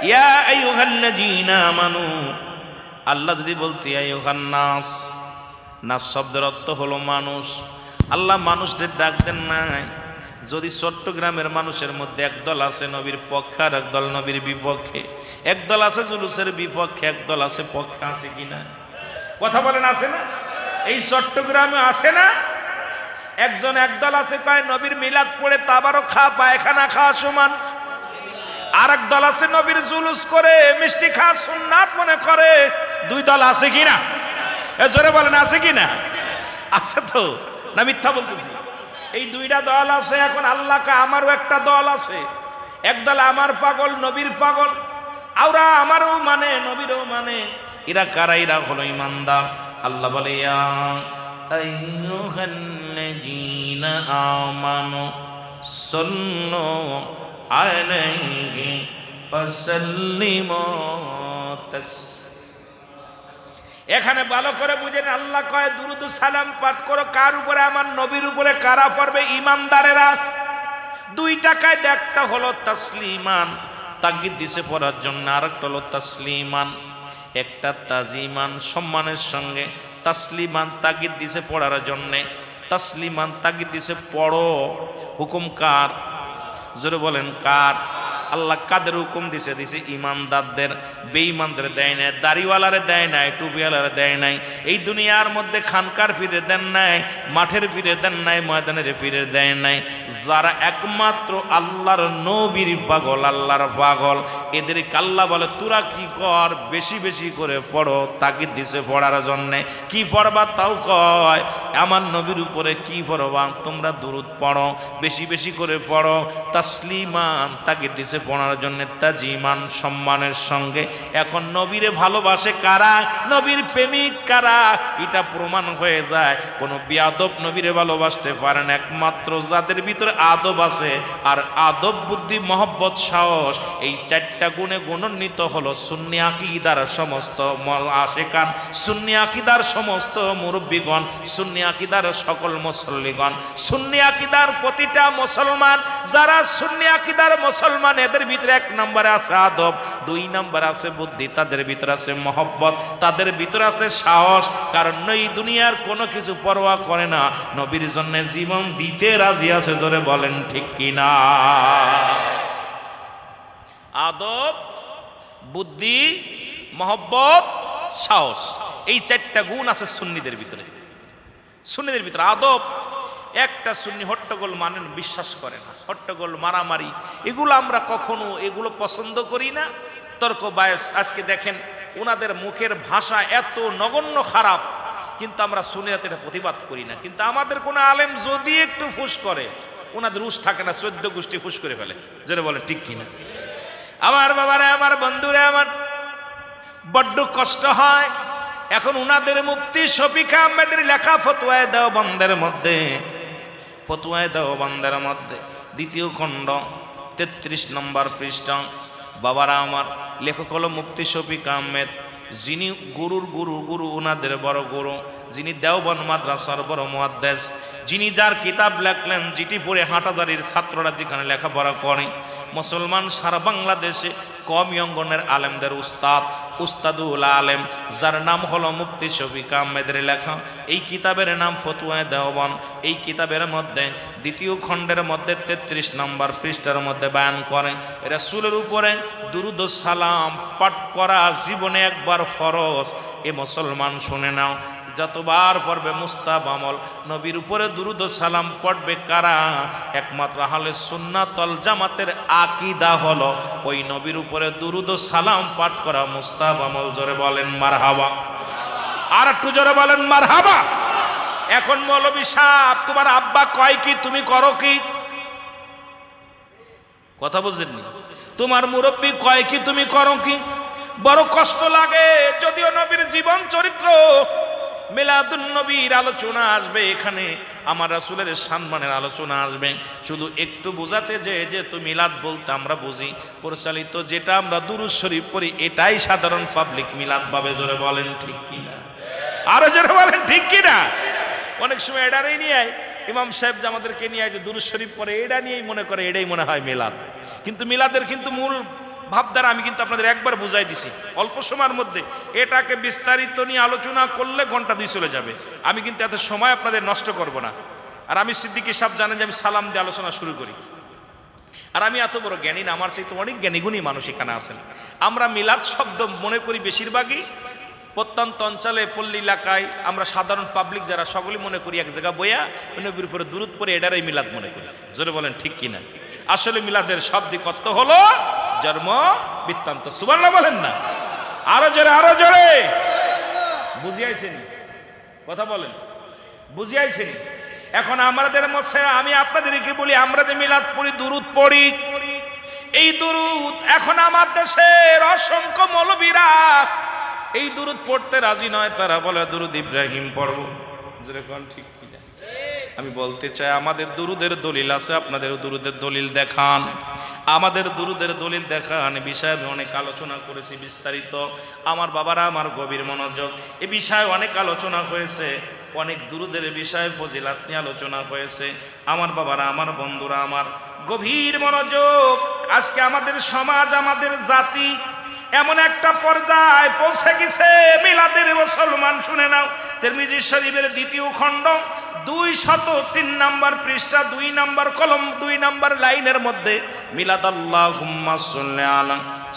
ইয়া আইয়ুহাল্লাযীনা আমানু, আল্লাহ যদি বলতে ইয়া আইয়ুহান নাস, নাস শব্দের অর্থ হলো মানুষ। আল্লাহ মানুষদের ডাক দেন নাই। যদি চট্টগ্রামের মানুষের মধ্যে একদল আছে নবীর পক্ষে আর একদল নবীর বিপক্ষে, একদল আছে জুলুসের বিপক্ষে, একদল আছে পক্ষে, আছে কিনা? কথা বলেন, আছে না? এই চট্টগ্রামে আছে না? একদল আছে কয় নবীর মিলাদ পড়ে তাবারও খা, পায়খানা খাওয়া সমান। আর এক দল আছে নবীর জুলুস করে মিষ্টি খাওয়া সুন্নাত মনে করে। দুই দল আছে কিনা? এ জোরে বলেন, আছে কিনা? আছে তো, না মিথ্যা বলতেছি? এই দুইটা দল আছে। এখন আল্লাহকে আমারও একটা দল আছে। একদল আমার পাগল, নবীর পাগল, আওরা আমারও মানে নবীরও মানে। এরা কারা? এরা হলো ইমানদার। আল্লাহ বলে ইয়া আইয়ুহাল্লাযীনা আমানু সাল্লু আলাইহি ওয়াসাল্লিমু তাসলিমা। এখানে ভালো করে বুঝেন, আল্লাহ কয় দুরুদ সালাম পাঠ করো। কার উপরে? আমার নবীর উপরে। কারা পড়বে? ইমানদারেরা। দুইটা কায়দা, একটা হলো তাসলিমান, তাগিদ দিছে পড়ার জন্য, আর একটা হলো তাসলিমান, একটা তাজিমান, সম্মানের সঙ্গে। তাসলিমান তাগিদ দিছে পড়ার জন্যে, তাসলিমান তাগিদ দিছে পড়ো। হুকুম কার? জোরে বলেন কার? আল্লাহ কাদের হুকুম দিছে? দিছে ইমানদারদের। বেঈমানদের দেয় নাই, দাড়িওয়ালারে দেয় নাই, টুপিওয়ালারে দেয় নাই। এই দুনিয়ার মধ্যে খানকার ফিরে দেন নাই, মাঠের ফিরে দেন নাই, ময়দানের ফিরে দেয় নাই। যারা একমাত্র আল্লাহর নবীর পাগল, আল্লাহর পাগল, এদেরকে আল্লাহ বলে তোরা কি কর? বেশি বেশি করে পড়ো। তাগিদ দিছে পড়ার জন্যে। কি পড়বা তাও কয়, আমার নবীর উপরে কি পড়বা? তোমরা দুরূদ পড়ো, বেশি বেশি করে পড়ো। তাসলিমান তাগিদ দিছে পড়ার জন্য, তাজিমান সম্মানের সঙ্গে। এখন নবীরে ভালোবাসে কারা? নবীর প্রেমিক কারা? এটা প্রমাণ হয়ে যায়। কোনো বেয়াদব নবীরে ভালোবাসতে পারে না। একমাত্র যাদের ভিতরে আদব আছে, আর আদব, বুদ্ধি, মহব্বত, সাহস, এই চারটা গুণে গুণান্বিত হলো সুন্নি আকীদার সমস্ত আশিকান, সুন্নি আকীদার সমস্ত মুরব্বীগণ, সুন্নি আকীদার সকল মুসল্লিগণ, সুন্নি আকীদার প্রতিটা মুসলমান। যারা সুন্নি আকীদার মুসলমান এদের ভিতরে 1 নম্বরে আছে আদব, 2 নম্বরে আছে বুদ্ধি, তাদের ভিতরে আছে মহব্বত, তাদের ভিতরে আছে সাহস। কারণ এই দুনিয়ার কোনো কিছু পরোয়া করে না, নবীর জন্য জীবন দিতে রাজি আছে। জোরে বলেন ঠিক কিনা? আদব, বুদ্ধি, মহব্বত, সাহস, এই 4টা গুণ আছে সুন্নিদের ভিতরে। সুন্নিদের ভিতরে আদব, একটা সুন্নি হট্টগোল মানেন, বিশ্বাস করে না। হট্টগোল, মারামারি, এগুলো আমরা কখনো এগুলো পছন্দ করি না। তর্ক বায়াস, আজকে দেখেন ওনাদের মুখের ভাষা এত নগণ্য খারাপ, কিন্তু আমরা শুনে এটা প্রতিবাদ করি না। কিন্তু আমাদের কোনো আলেম যদি একটু ফুস করে, ওনাদের উস থাকে না, 14 গোষ্ঠী ফুস করে ফেলে। যেটা বলে ঠিক কিনা? আমার বাবারা, আমার বন্ধুরা, আমার বড্ড কষ্ট হয়। এখন উনাদের মুফতি শফিক আহমেদের লেখা ফতোয়ায়ে দেওবন্দের মধ্যে, ফতোয়ায়ে দেওবন্দের মধ্যে 2য় খণ্ড 33 নম্বর পৃষ্ঠা, বাবারা আমার, লেখক হলো মুফতি শফিক আহমেদ, যিনি গুরুর গুরু, গুরু উনাদের বড় গুরু, যিনি দেওবন্দ মাদ্রাসার বড় মুহাদ্দিস, যিনি যার কিতাব লেখলেন, যেটি পড়ে হাটাজারির ছাত্ররা যেখানে লেখাপড়া করে, মুসলমান সারা বাংলাদেশে কওমি অঙ্গনের আলেমদের উস্তাদ, উস্তাদুল আলেম, যার নাম হলো মুফতি শফিক আহমেদের লেখা এই কিতাবের নাম ফতোয়ায়ে দেওবন্দ। এই কিতাবের মধ্যে 2য় খণ্ডের মধ্যে 33 নম্বর পৃষ্ঠার মধ্যে বয়ান করে রাসূলের উপরে দুরূদ ও সালাম পাঠ করা জীবনে একবার ফরজ। এ মুসলমান শুনে নাও, যতবার পড়বে মুস্তাহাব আমল। নবীর উপরে দুরূদ ও সালাম পড়বে কারা? একমাত্র আহলে সুন্নাত ওয়াল জামাতের আকীদা হলো ওই নবীর উপরে দুরূদ ও সালাম পাঠ করা মুস্তাহাব আমল। জোরে বলেন মারহাবা। আর একটু জোরে বলেন মারহাবা। এখন মৌলভী সাহেব, তোমার আব্বা কয় কি, তুমি করো কি? কথা বুঝেননি? তোমার মুরব্বী কয় কি, তুমি করো কি? বড় কষ্ট লাগে। যদিও নবীর জীবন চরিত্র, মিলাদুন নবীর আলোচনা আসবে, এখানে আমার রাসূলের সম্মানের আলোচনা আসবে, শুধু একটু বোঝাতে যে তো মিলাদ বলতে আমরা বুঝি পরিচালিত যেটা আমরা দুরূদ শরীফ পড়ি, এটাই সাধারণ পাবলিক মিলাদ ভাবে। জোরে বলেন ঠিক কিনা? আরো জোরে বলেন ঠিক কিনা? অনেক সময় এটারই নিয়ে ইমাম সাহেব যে আমাদেরকে নিয়ে যে দুরূদ শরীফ পড়ে, এটা নিয়েই মনে করে এটাই মনে হয় মিলাদ। কিন্তু মিলাদের কিন্তু মূল ভাবধারা আমি কিন্তু আপনাদের একবার বুঝাই দিছি অল্প সময়ের মধ্যে। এটাকে বিস্তারিত নিয়ে আলোচনা করলে ঘন্টা 2 চলে যাবে। আমি কিন্তু এত সময় আপনাদের নষ্ট করব না। আর আমি সিদ্দিকী সাহেব জানেন যে আমি সালাম দিয়ে আলোচনা শুরু করি। আর আমি এত বড় জ্ঞানী না, আমার সেই তো অনেক জ্ঞানীগুণী মানুষ এখানে আছেন। আমরা মিলাদ শব্দ মনে করি বেশিরভাগই প্রত্যন্ত অঞ্চলে, পল্লী এলাকায় আমরা সাধারণ পাবলিক যারা সকলেই মনে করি এক জায়গা বইয়া নবীর উপরে দুরূদ পড়ে এটারই মিলাদ মনে করি। জোরে বলেন ঠিক কিনা? আসলে মিলাদের শাব্দিক অর্থ হলো জন্ম বৃত্তান্ত। সুবহানাল্লাহ বলেন না? আরো জোরে, আরো জোরে। বুঝিয়াইছেন? কথা বলেন, বুঝিয়াইছেন? এখন আমাদের মধ্যে আমি আপনাদেরকে বলি, আমরা যে মিলাদ পড়ি, দুরূদ পড়ি, এই দুরূদ এখন আমার দেশের অসংখ্য মৌলবীরা এই দুরূদ পড়তে রাজি নয়। তারা বলে দুরূদ ইব্রাহিম পড়ব। যেরকম ঠিক কিনা? আমি বলতে চাই, আমাদের দুরূদের দলিল আছে, আপনাদের দুরূদের দলিল দেখান। আমাদের দুরূদের দলিল দেখান। এ বিষয়ে আমি অনেক আলোচনা করেছি বিস্তারিত। আমার বাবারা, আমার গভীর মনোযোগ। এ বিষয়ে অনেক আলোচনা হয়েছে, অনেক দুরূদের বিষয়ে ফজিলাত নিয়ে আলোচনা হয়েছে। আমার বাবারা, আমার বন্ধুরা, আমার গভীর মনোযোগ। আজকে আমাদের সমাজ, আমাদের জাতি এমন একটা পর্যায়ে পৌঁছে গেছে, মিলাদের মুসলমান শুনে নাও, তিরমিজি শরীফের 2য় খণ্ড 203 নম্বর পৃষ্ঠা 2 নম্বর কলম 2 নম্বর লাইনের মধ্যে মিলাদ আল্লাহুম্মা সাল্লি আলা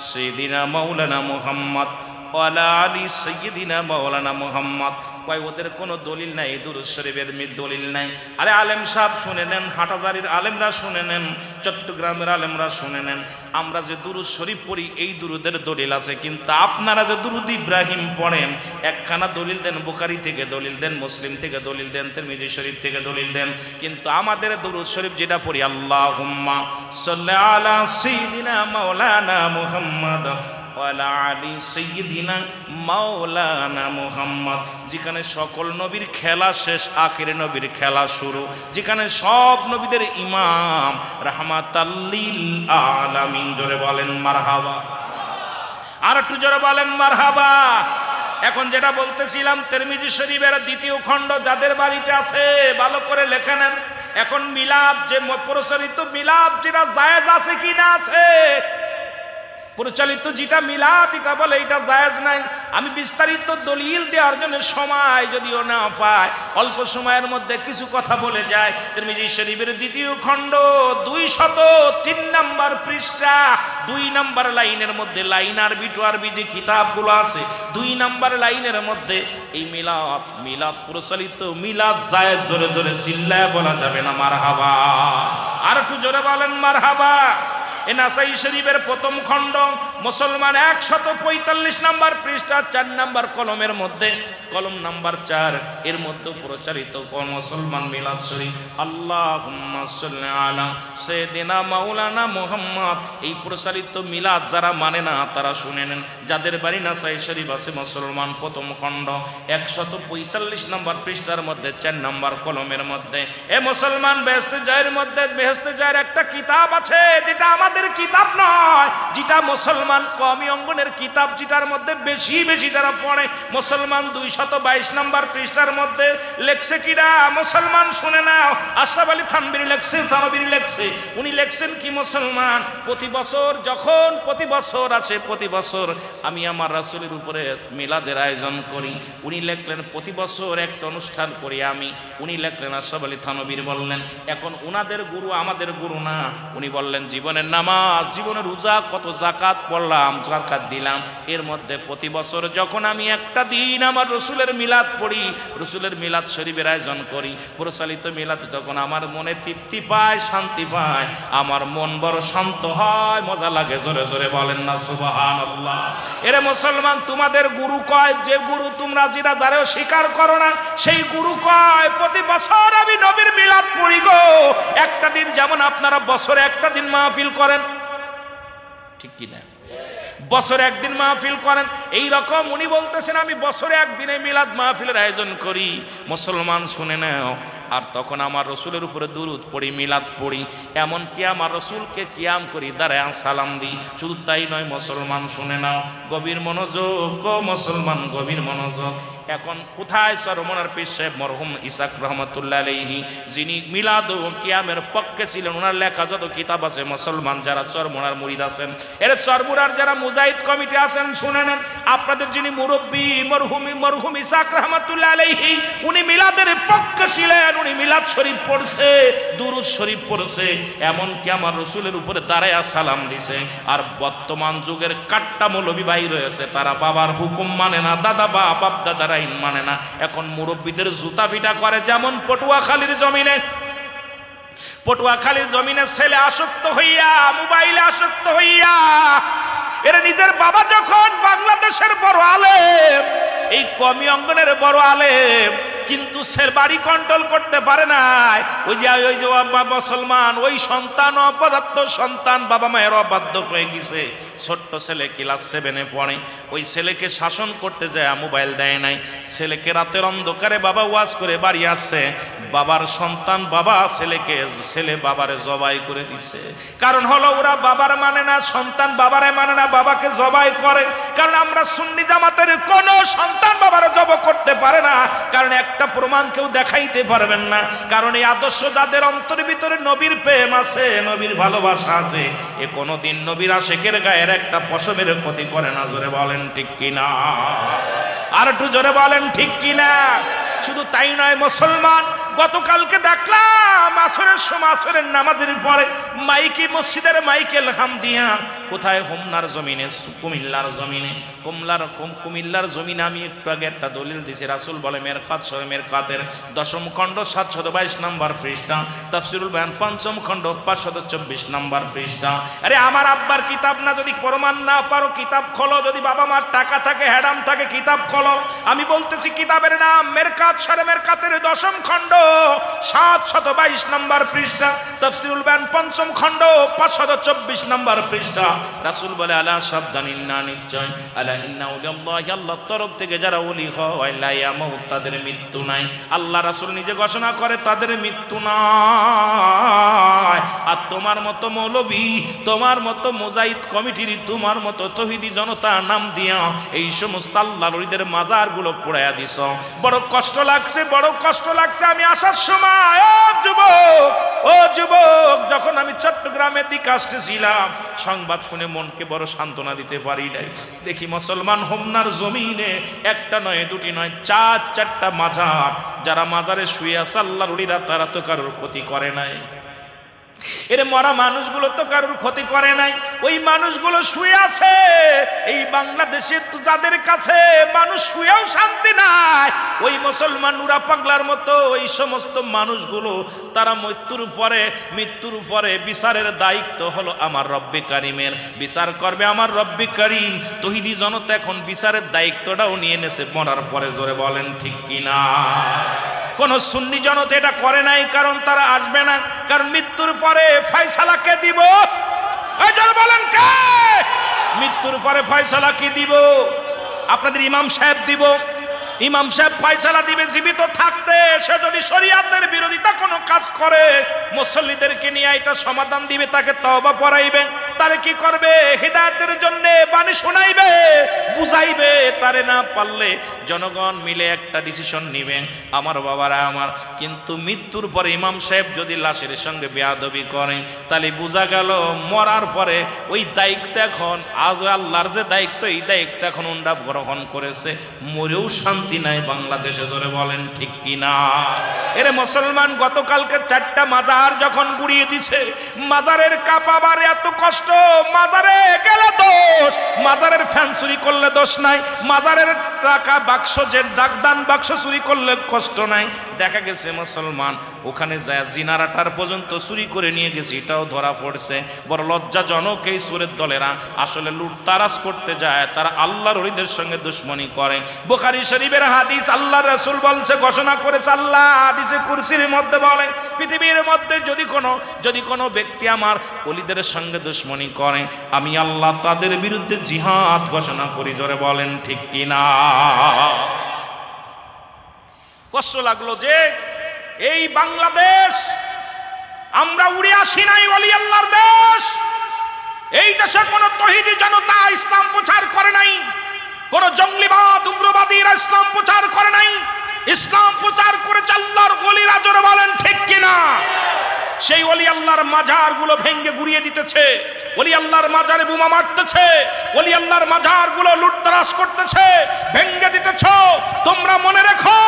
সাইয়্যিদিনা মাওলানা মুহাম্মদ ওয়া আলা আলি সাইয়্যিদিনা মাওলানা মুহাম্মদ। কয় ওদের কোনো দলিল নাই, দুরূদ শরীফের দলিল নাই। আরে আলেম সাহেব শুনে নেন, হাটাজারির আলেমরা শুনে নেন, চট্টগ্রামের আলেমরা শুনে নেন, আমরা যে দুরূদ শরীফ পড়ি এই দুরূদের দলিল আছে। কিন্তু আপনারা যে দুরূদ ইব্রাহিম পড়েন, একখানা দলিল দেন বুখারী থেকে, দলিল দেন মুসলিম থেকে, দলিল দেন তিরমিজি শরীফ থেকে, দলিল দেন। কিন্তু আমাদের দুরূদ শরীফ যেটা পড়ি, আল্লাহুম্মা সাল্লি আলা সাইয়্যিদিনা মাওলানা মুহাম্মদ ওয়া আলা আলি সাইয়্যিদিনা মাওলানা মুহাম্মদ, যেখানে সকল নবীর খেলা শেষ, আখির নবীর খেলা শুরু, যেখানে সব নবীদের ইমাম রাহমাতাল লিল আলামিন। জোরে বলেন মারহাবা। আর একটু জোরে বলেন মারহাবা। এখন যেটা বলতেছিলাম, তিরমিজি শরীফের 2য় খণ্ড যাদের বাড়িতে আছে ভালো করে লেখে নেন। এখন মিলাদ যে প্রচলিত মিলাদ যেটা জায়েজ আছে কি না আছে, প্রচলিত যেটা মিলাদ এটা বলে এটা জায়েজ নাই। আমি বিস্তারিত দলিল দেওয়ার জন্য সময় যদিও না পাই, অল্প সময়ের মধ্যে কিছু কথা বলে যায়। তিরমিজি শরীফের 2য় খণ্ড 203 নম্বর পৃষ্ঠা 2 নম্বর লাইনের মধ্যে, লাইন আরবি টু আরবি যে কিতাবগুলো আছে 2 নম্বর লাইনের মধ্যে এই মিলাদ প্রচলিত মিলাদ জায়েজ, জোরে জোরে চিল্লায় বলা যাবে না মারহাবা? আর একটু জোরে বলেন মারহাবা। নাসাই শরীফের 1ম খণ্ড মুসলমান 145 নম্বর পৃষ্ঠা 4 নম্বর কলমের মধ্যে, কলম নাম্বার 4 এর মধ্যে প্রচারিত মুসলমান মিলাদ শরীফ আল্লাহুম্মা সাল্লি আলা সাইয়্যিদিনা মাওলানা মুহাম্মদ। এই প্রচারিত মিলাদ যারা মানে না তারা শুনে নেন। যাদের বাড়ি নাসাই শরীফ আছে মুসলমান 1ম খণ্ড 145 নম্বর পৃষ্ঠার মধ্যে 4 নম্বর কলমের মধ্যে, এ মুসলমান বেহেশতে যায়ের একটা কিতাব আছে, যেটা আমাদের কিতাব নয়, যেটা মুসলমান কওমি অঙ্গনের কিতাব, যেটার মধ্যে বেশি বেশি যারা পড়ে। মুসলমান 222 নম্বর পৃষ্ঠার মধ্যে লেখছে কিরা মুসলমান শুনে নাও, আশরাফ আলী থানভীর লেখছে, উনি লেখছেন কি মুসলমান, প্রতি বছর আসে, প্রতি বছর আমি আমার রাসূলের উপরে মিলাদের আয়োজন করি। উনি লেখলেন প্রতি বছর একটা অনুষ্ঠান করি আমি, উনি লেখলেন আশরাফ আলী থানভীর বললেন। এখন উনাদের গুরু আমাদের গুরু না, উনি বললেন জীবনের নামাজ, জীবনের রোজা, কত যাকাত পড়লাম, যাকাত দিলাম, এর মধ্যে প্রতি বছর যখন আমি একটা দিন আমার রসুলের মিলাদ পড়ি, রসুলের মিলাদ শরীফের আয়োজন করি, প্রচলিত মিলাদ, তখন আমার মনে তৃপ্তি পায়, শান্তি পায়, আমার মন বড় শান্ত হয়, মজা লাগে। জোরে জোরে বলেন না সুবহানাল্লাহ। এরে মুসলমান, তোমাদের গুরু কয়, যে গুরু তোমরা যেটা দ্বারেও স্বীকার করো না, সেই গুরু কয় প্রতি বছর আমি নবীর মিলাদ পড়ি গো। একটা দিন, যেমন আপনারা বছরে একটা দিন মাহফিল করেন, ঠিক কিনা? বছরে একদিন মাহফিল করেন, এই রকম উনি বলতেছেন আমি বছরে একদিনে মিলাদ মাহফিলের আয়োজন করি। মুসলমান শুনে নাও, আর তখন আমার রসুলের উপরে দুরূদ পড়ি, মিলাদ পড়ি, এমনকি আমার রসুলকে কিয়াম করি, দাঁড়ায় সালাম দিই। শুধু তাই নয় মুসলমান শুনে নাও, গভীর মনোযোগ গো মুসলমান, গভীর মনোযোগ। এখন কোথায় চরমনার পীর সাহেব মরহুম ইসাক রহমতুল্লাহ আলাইহি, যিনি মিলাদ ও কিয়ামের পক্ষে ছিলেন, ওনার লেখা যত কিতাব আছে মুসলমান যারা চরমনার মুরিদ আছেন, এর চরমুরার যারা মুজাহিদ কমিটি আছেন, শুনে নেন, আপনাদের যিনি মুরব্বী মরহুম ইসাক রহমতুল্লাহ আলাইহি, উনি মিলাদের পক্ষে ছিলেন। উনি মিলাদ শরীফ পড়ছে, দুরূদ শরীফ পড়ছে, এমনকি আমার রসুলের উপরে দাঁড়ায় সালাম দিছে। আর বর্তমান যুগের কাট্টা মৌলবী ভাই রয়েছে, তারা বাবার হুকুম মানে না, বাপ দাদারা মানে না। এখন মুরব্বীদের জুতা পিটা করে, যেমন পটুয়াখালীর জমিনে ছেলে আসক্ত হইয়া, মোবাইলে আসক্ত হইয়া, এরা নিজের বাবা যখন বাংলাদেশের বড় আলেম, এই কওমি অঙ্গনের বড় আলেম, কিন্তু সে বাড়ি কন্ট্রোল করতে পারে না। ওই যে মুসলমান, ওই সন্তান অপদার্থ সন্তান, বাবা মায়ের অবাধ্য হয়ে গেছে। ছোট্ট ছেলে ক্লাস 7-এ পড়ে, ওই ছেলেকে শাসন করতে যায়, মোবাইল দেয় নাই। ছেলেকে রাতের অন্ধকারে বাবা ওয়াজ করে বাড়ি আসছে, বাবার সন্তান ছেলে বাবারে জবাই করে দিছে। কারণ হলো ওরা বাবার মানে না, সন্তান বাবারে মানে না, বাবাকে জবাই করে। কারণ আমরা সুন্নি জামাতের কোনো সন্তান বাবারে জবাই করতে পারে না, কারণ একটা প্রমাণ কেউ দেখাইতে পারবেন না। কারণ এই আদর্শ যাদের অন্তরের ভিতরে নবীর প্রেম আছে, নবীর ভালোবাসা আছে, এ কোনোদিন নবীর আশিকের গায়ের একটা পশমের ক্ষতি করে না। জোরে বলেন ঠিক কিনা? আর একটু জোরে বলেন ঠিক কিনা? শুধু তাই নয় মুসলমান, গতকালকে দেখলাম আসরের সময়, আসরের নামাজের পরে মসজিদের মাইকেল হাম দিয়া, কোথায় হোমনার জমিনে, কুমিল্লার জমিনে আমি একটু আগে একটা দলিল দিছি, রাসূল বলে মেরকাতের 10ম খণ্ড 722 নম্বর পৃষ্ঠা, তাফসীরুল বায়ান 5ম খণ্ড 524 নম্বর পৃষ্ঠা। আরে আমার আব্বার কিতাব না, যদি প্রমাণ না পারো কিতাব খোলো, যদি বাবা মার টাকা থাকে, হ্যাডাম থাকে, কিতাব খোলো। আমি বলতেছি কিতাবের নাম মেরকাতের 10ম খণ্ড 722 নম্বর পৃষ্ঠা, তাফসীরুল বায়ান 5ম খণ্ড 524 নম্বর পৃষ্ঠা। রাসূল বলে আলা সাবধান, ইন্না নিশ্চয়, আলা ইন্না উলিয়াল্লাহি, আল্লাহর তরফ থেকে যারা ওলি হয়, লা ইয়ামুত, তাদের মৃত্যু নাই। আল্লাহ রাসূল নিজে ঘোষণা করে তাদের মৃত্যু নাই। আর তোমার মতো মৌলবী, তোমার মতো মুজাহিদ কমিটির, তোমার মতো তৌহিদি জনতা নাম দিয়া এই সমস্ত আল্লাহর ওলিদের মাজারগুলো পোড়ায়া দিছ। বড় কষ্ট লাগছে, আমি আসার সময় ও যুবক যখন আমি চট্টগ্রামের দিকে আসতেছিলাম সংবাদ শুনে মনকে বড় সান্ত্বনা দিতে পারি নাই। দেখি মুসলমান হোমনার জমিনে একটা নয় দুটি নয় চারটা মাজার, যারা মাজারে শুয়ে আছে আল্লাহর ওলিরা, তারা তো কারোর ক্ষতি করে নাই। এর মরা মানুষগুলো তো কারোর ক্ষতি করে নাই, ওই মানুষগুলো শুয়ে আছে। এই বাংলাদেশে তো যাদের কাছে মানুষ শুয়েও শান্তি নাই, ওই মুসলমান নুরা পাগলার মতো ওই সমস্ত মানুষগুলো তারা মৃত্যুর পরে বিচারের দায়িত্ব হলো আমার রব্বে কারিমের। বিচার করবে আমার রব্বে কারিম। তৌহিদি জনতা এখন বিচারের দায়িত্বটাও নিয়ে নেছে মরার পরে। জোরে বলেন ঠিক কিনা? কোন সুন্নি জনতা এটা করে নাই, কারণ তারা আসবে না, কারণ মৃত্যুর পরে ফয়সালা কে দিব? যারা বলেন কে? মৃত্যুর পরে ফয়সালা কি দিব? আপনাদের ইমাম সাহেব দিব। ইমাম সাহেব ফয়সালা দিবে। জীবিত থাকতে সে যদি শরীয়তের বিরোধিতা কোনো কাজ করে, মুসল্লিদেরকে নিয়ে এটা সমাধান দিবে, তাকে তওবা পড়াইবে, তারে কি করবে? হিদায়াতের জন্য বাণী শোনাইবে, বুঝাইবে। তারে না পারলে জনগণ মিলে একটা ডিসিশন নিবে। আমার বাবারা আমার, কিন্তু মৃত্যুর পরে ইমাম সাহেব যদি লাশের সঙ্গে বেয়াদবি করে, তাহলে বোঝা গেল মরার পরে ওই দায়িত্ব এখন আজ আল্লাহর যে দায়িত্ব, এই দায়িত্ব এখন ওনরা গ্রহণ করেছে। মরেও শান্তি নাই বাংলাদেশে। জোরে বলেন ঠিক কিনা? এরে মুসলমান, গতকালকে 4টা মাজার যখন গুড়িয়ে দিছে, মাজারের কাপাবার এত কষ্ট, মাজারে গেলে দোষ, মাজারের ফ্যান চুরি করলে দোষ নাই, মাজারের টাকা বাক্স যে দান বাক্স চুরি করলে কষ্ট নাই। দেখা গেছে মুসলমান ওখানে যায় জিনারাটার পর্যন্ত চুরি করে নিয়ে গেছে, এটাও ধরা পড়ছে। বড় লজ্জাজনক, এই চোরের দলেরা আসলে লুটতারাজ করতে যায়, তারা আল্লাহর ওলিদের সঙ্গে দুশ্মনী করে। বুখারী শরীফের হাদিস, আল্লাহ রাসূল বলছে, ঘোষণা করেছে আল্লাহ হাদিসে কুরসির মধ্যে বলেন, পৃথিবীর মধ্যে যদি কোনো ব্যক্তি আমার ওলিদের সঙ্গে দুশ্মনী করে, আমি আল্লাহ তাদের বিরুদ্ধে জিহাদ ঘোষণা করি। জোরে বলেন ঠিক কিনা? কষ্ট লাগলো যে এই বাংলাদেশ আমরা উড়ে আসি নাই, ওলি আল্লাহর দেশ। এই দেশে কোন তৌহিদি জনতা ইসলাম প্রচার করে নাই, কোন জঙ্গলিবাদ উগ্রবাদীরা ইসলাম প্রচার করে নাই। ইসলাম প্রচার করেছে আল্লাহর ওলিরা। জোরে বলেন ঠিক কিনা? সেই ওলি আল্লাহর মাজার গুলো ভেঙ্গে গুড়িয়ে দিতেছে, ওলি আল্লাহর মাজারে বোমা মারতেছে, ওলি আল্লাহর মাজার গুলো লুটতরাজ করতেছে, ভেঙ্গে দিতেছ। তোমরা মনে রেখো,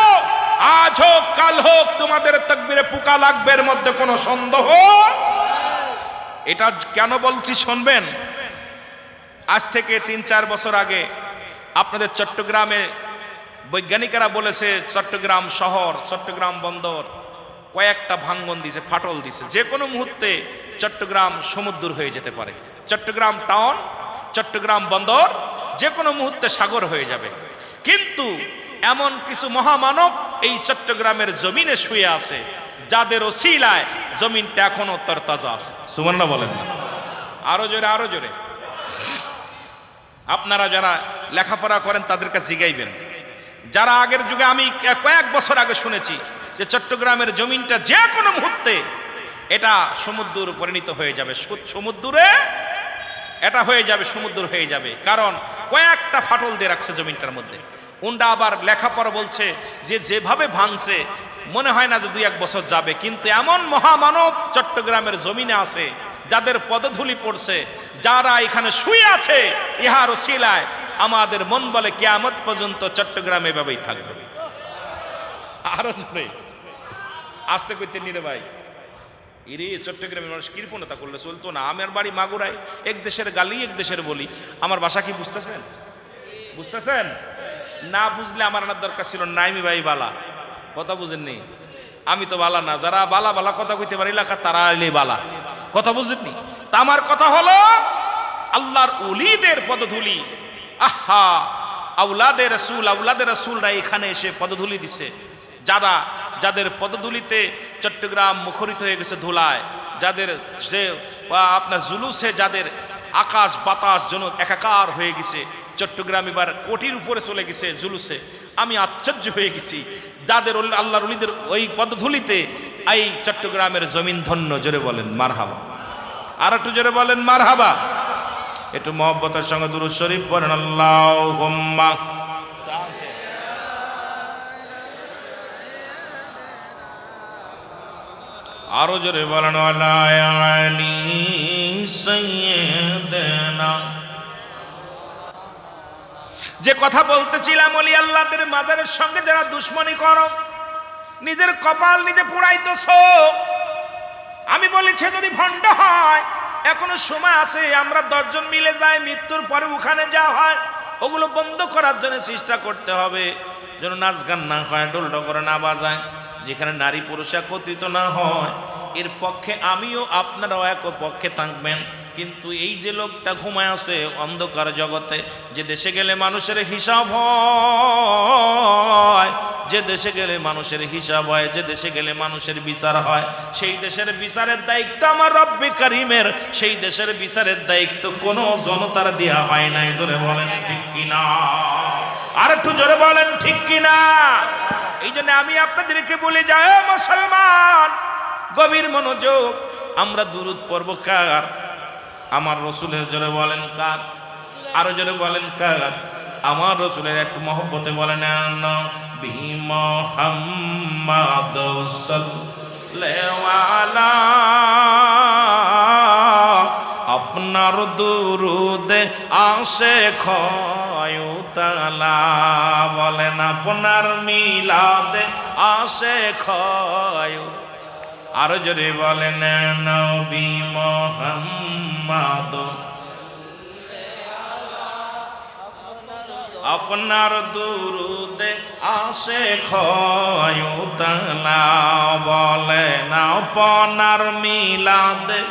আজ হোক কাল হোক তোমাদের তাকবীরে পোকা লাগবে, এর মধ্যে কোনো সন্দেহ। এটা কেন বলছি শুনবেন। আজ থেকে 3-4 বছর আগে আপনাদের চট্টগ্রামে বৈজ্ঞানিকেরা বলেছে, চট্টগ্রাম শহর, চট্টগ্রাম বন্দর কয়েকটা ভাঙ্গন দিছে, ফাটল দিছে। যে কোনো মুহূর্তে চট্টগ্রাম সমুদ্র হয়ে যেতে পারে। চট্টগ্রাম টাউন, চট্টগ্রাম বন্দর যে কোনো মুহূর্তে সাগর হয়ে যাবে। কিন্তু এমন কিছু মহামানব এই চট্টগ্রামের জমিনে শুয়ে আছে, যাদের ওসিলায় জমিনটা এখনো তরতাজা আছে। সুবহানাল্লাহ বলেন না? আরো জোরে, আরো জোরে। আপনারা যারা লেখাপড়া করেন তাদের কাছে জিগাইবেন, যারা আগের যুগে, আমি কয়েক বছর আগে শুনেছি যে চট্টগ্রামের জমিনটা যে কোনো মুহূর্তে এটা সমুদ্র পরিণত হয়ে যাবে, সমুদ্রে এটা হয়ে যাবে, সমুদ্র হয়ে যাবে। কারণ কয়েকটা ফাটল দিয়ে রাখছে জমিনটার মধ্যে। উন্ডা আবার লেখাপড়া বলছে যে যেভাবে ভাঙছে মনে হয় না যে 2-1 বছর যাবে। কিন্তু এমন মহামানব চট্টগ্রামের জমিনে আছে, যাদের পদধূলি পড়ছে, যারা এখানে শুয়ে আছে, ইহার ওসিলায় আমাদের মন বলে কিয়ামত পর্যন্ত চট্টগ্রাম এভাবেই থাকবে। আরো জোরে আসতে কইতে নিরে ভাই, ইরে চট্টগ্রামের মানুষ কৃপণতা করলে চলতো না। আমার বাড়ি মাগুরায়, এক দেশের গালি এক দেশের বলি। আমার বাসা কি বুঝতেছেন? বুঝতেছেন না? বুঝলে আমার আনার দরকার ছিল। নাইমি ভাই বালা কথা বুঝেননি? আমি তো বালা না, যারা বালা বালা কথা কইতে পারি এলাকা তারা এলে বালা কথা বুঝেননি। তা আমার কথা হলো, আল্লাহর ওলিদের পদধূলি, আহা আউলাদে রাসূলরা এখানে এসে পদধূলি দিছে। যাদের পদধূলিতে চট্টগ্রাম মুখরিত হয়ে গেছে ধুলায়, যাদের আপনার জুলুসে, যাদের আকাশ বাতাস যেন একাকার হয়ে গেছে। চট্টগ্রাম এবার কোটির উপরে চলে গেছে জুলুসে। আমি আশ্চর্য হয়ে গেছি, যাদের আল্লাহর ওলিদের ওই পদধূলিতে এই চট্টগ্রামের জমিন ধন্য। জোরে বলেন মারহাবা। আর একটু জোরে বলেন মারহাবা। একটু মহব্বতের সঙ্গে দুরূদ শরীফ পড়েন, আল্লাহুম্মা। আরো জোরে বলেন আলা আলী সাইয়্যিদানা। যে কথা বলতেছিলাম, ওলি আল্লাহদের মাজারের সঙ্গে যারা দুশ্মনী করো, নিজের কপাল নিজে পোড়াইতেছ। আমি বলেছি যদি ভণ্ড হয় এখনো সময় আছে, আমরা 10 জন মিলে যাই, মৃত্যুর পরে ওখানে যা হয় ওগুলো বন্ধ করার জন্য চেষ্টা করতে হবে, যেন নাচ গান না হয়, ঢোল ডগর না বাজায়, যেখানে নারী পুরুষ একত্রিত না হয়। এর পক্ষে আমিও আপনারাও এক পক্ষে থাকবেন। কিন্তু এই যে লোকটা ঘুমায় আছে অন্ধকার জগতে, যে দেশে গেলে মানুষের হিসাব হয়, যে দেশে গেলে মানুষের হিসাব হয়, যে দেশে গেলে মানুষের বিচার হয়, সেই দেশের বিচারের দায়িত্ব আমার রব্বে কারিমের। সেই দেশের বিচারের দায়িত্ব কোনো জনতার দেয়া হয় নাই। জোরে বলেন ঠিক কিনা? আর একটু জোরে বলেন ঠিক কিনা? এই জন্য আমি আপনাদেরকে বলে যাই, মুসলমান গভীর মনোযোগ। আমরা দুরূদ পড়ব কার? আমার রসুলের। জোরে বলেন কার? আরো জোরে বলেন কার? আমার রসুলের। একটু মহব্বতে বলেন নবী মুহাম্মদ সাল্লাল্লাহু আলাইহি। আপনার দুরুদে আসে ক্ষয়তালা, বলেন আপনার মিলাদে আসে ক্ষয়। আরো জোরে বলেন নবী মুহাম্মদ আপনার দুরুদে আসে ক্ষয়তালা, বলেন আপনার মিলাদে।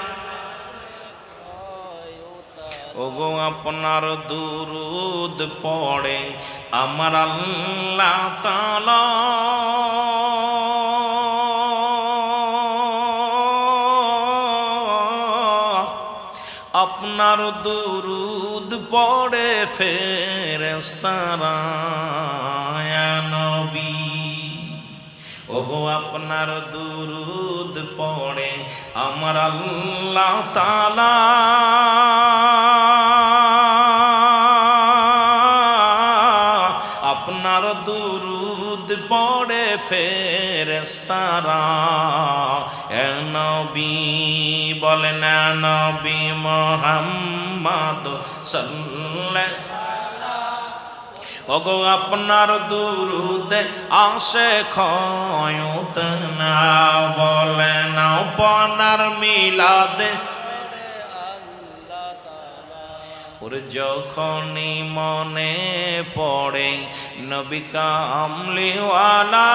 ওগো আপনার দুরুদ পড়ে আমার আল্লাহ তাআলা, আপনার দুরুদ পড়ে ফেরেশতারা ইয়া নবী। ওগো আপনার দুরুদ পড়ে আমার আল্লাহ তাআলা, আপনার দুরুদ পড়ে ফেরেশতারা এ নবী। বলেন নবী মুহাম্মদ সাল্লাল্লাহু। ওগো আপনার দুরুদে আসে ক্ষয়তালা, বলেন আপনার মিলাদে। ওরে যখনই মনে পড়ে নবী কামলিওয়ালা,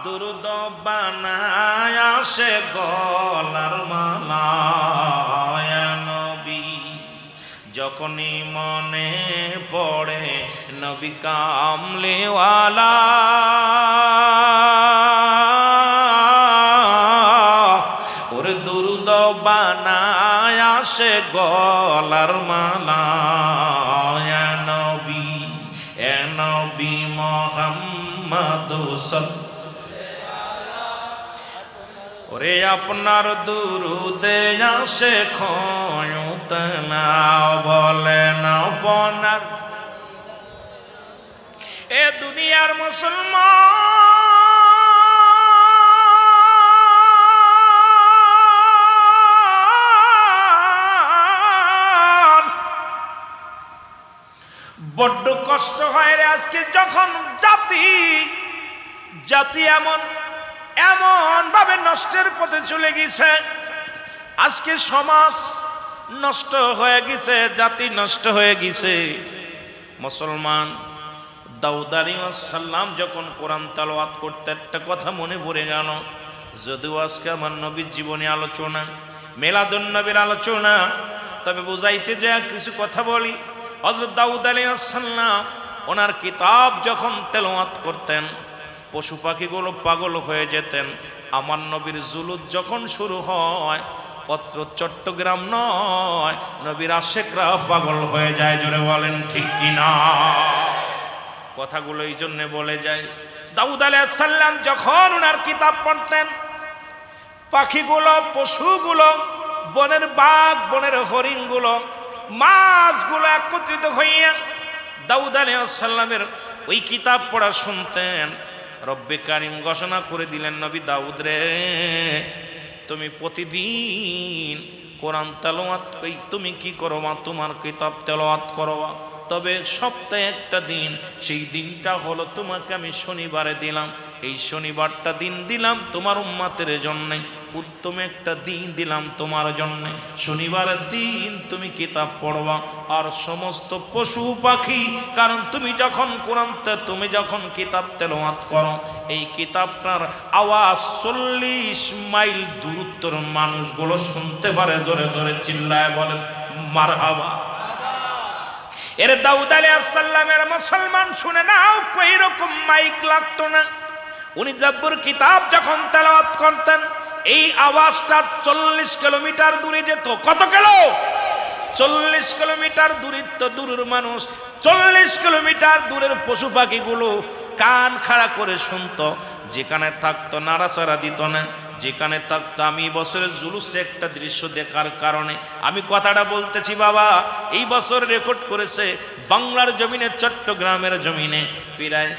দুরুদ বানায় আসে গলার মালা নবী। যখনই মনে পড়ে নবী কামলিওয়ালা, ওরে দুরুদ বানায় আসে গলার মালা নবী। এ নবী মুহাম্মদ ওরে আপনার দুরুদে আসে ক্ষয়তালা, বলেন আপনার। এ দুনিয়ার মুসলমান বড্ড কষ্ট হয় রে আজকে, যখন জাতি এমন ভাবে নষ্টের পথে চলে গেছে। আজকে সমাজ নষ্ট হয়ে গেছে, জাতি নষ্ট হয়ে গেছে। মুসলমান দাউদ আলাইহিস সালাম যখন কোরআন তেলাওয়াত করতে, একটা কথা মনে পড়ে গেল। যদিও আজকে আমার নবীর জীবনী আলোচনা, মিলাদুন নবীর আলোচনা, তবে বুঝাইতে যে কিছু কথা বলি। হযরত দাউদ আলাইহিস সালাম ওনার কিতাব যখন তেলাওয়াত করতেন, পশু পাখিগুলো পাগল হয়ে যেতেন। আমার নবীর জুলুদ যখন শুরু হয়, অত্র চট্টগ্রাম নয়, নবীর আশেকরা পাগল হয়ে যায়। জোরে বলেন ঠিক কিনা? কথাগুলো এই জন্য বলে যায়, দাউদ আলাইহিস সালাম যখন ওনার কিতাব পড়তেন, পাখিগুলো, পশুগুলো, বনের বাঘ, বনের হরিণগুলো, মাছগুলো একত্রিত হইয়া দাউদ আলাইহিস সালামের ওই কিতাব পড়া শুনতেন। রব্বে কারিম ঘোষণা করে দিলেন, নবী দাউদ রে, তুমি প্রতিদিন কোরআন তেলাওয়াত তুমি কি করবা? তোমার কিতাব তেলাওয়াত করবা। তবে সপ্তাহে একটা দিন, সেই দিনটা হলো তোমাকে আমি শনিবারে দিলাম। এই শনিবারটা দিন দিলাম তোমার উম্মতের জন্যে, উত্তম একটা দিন দিলাম তোমার জন্যে। শনিবারের দিন তুমি কিতাব পড়বা। আর সমস্ত পশু পাখি, কারণ তুমি যখন তুমি যখন কিতাব তেলাওয়াত করো, এই কিতাবটার আওয়াজ 40 মাইল দূরত্বের মানুষগুলো শুনতে পারে। জোরে জোরে চিল্লায় বলেন মারহাবা। এর দাউদ আলাইহিস সালামের মুসলমান শুনে নাও, কই রকম মাইক লাগতো না। উনি জাব্বুর কিতাব যখন তেলাওয়াত করতেন, এই আওয়াজটা 40 কিলোমিটার দূরে যেত। কত কিলো? 40 কিলোমিটার দূরত্ব। দূরের মানুষ 40 কিলোমিটার দূরের পশু পাখিগুলো কান খাড়া করে শুনতো। যেখানে থাকতো নাড়াচাড়া দিত না। যেখানে থাকতো, আমি বছরের জুলুসে একটা দৃশ্য দেখার কারণে আমি কথাটা বলতেছি বাবা। এই বছর রেকর্ড করেছে বাংলার জমিনে, চট্টগ্রামের জমিনে প্রায়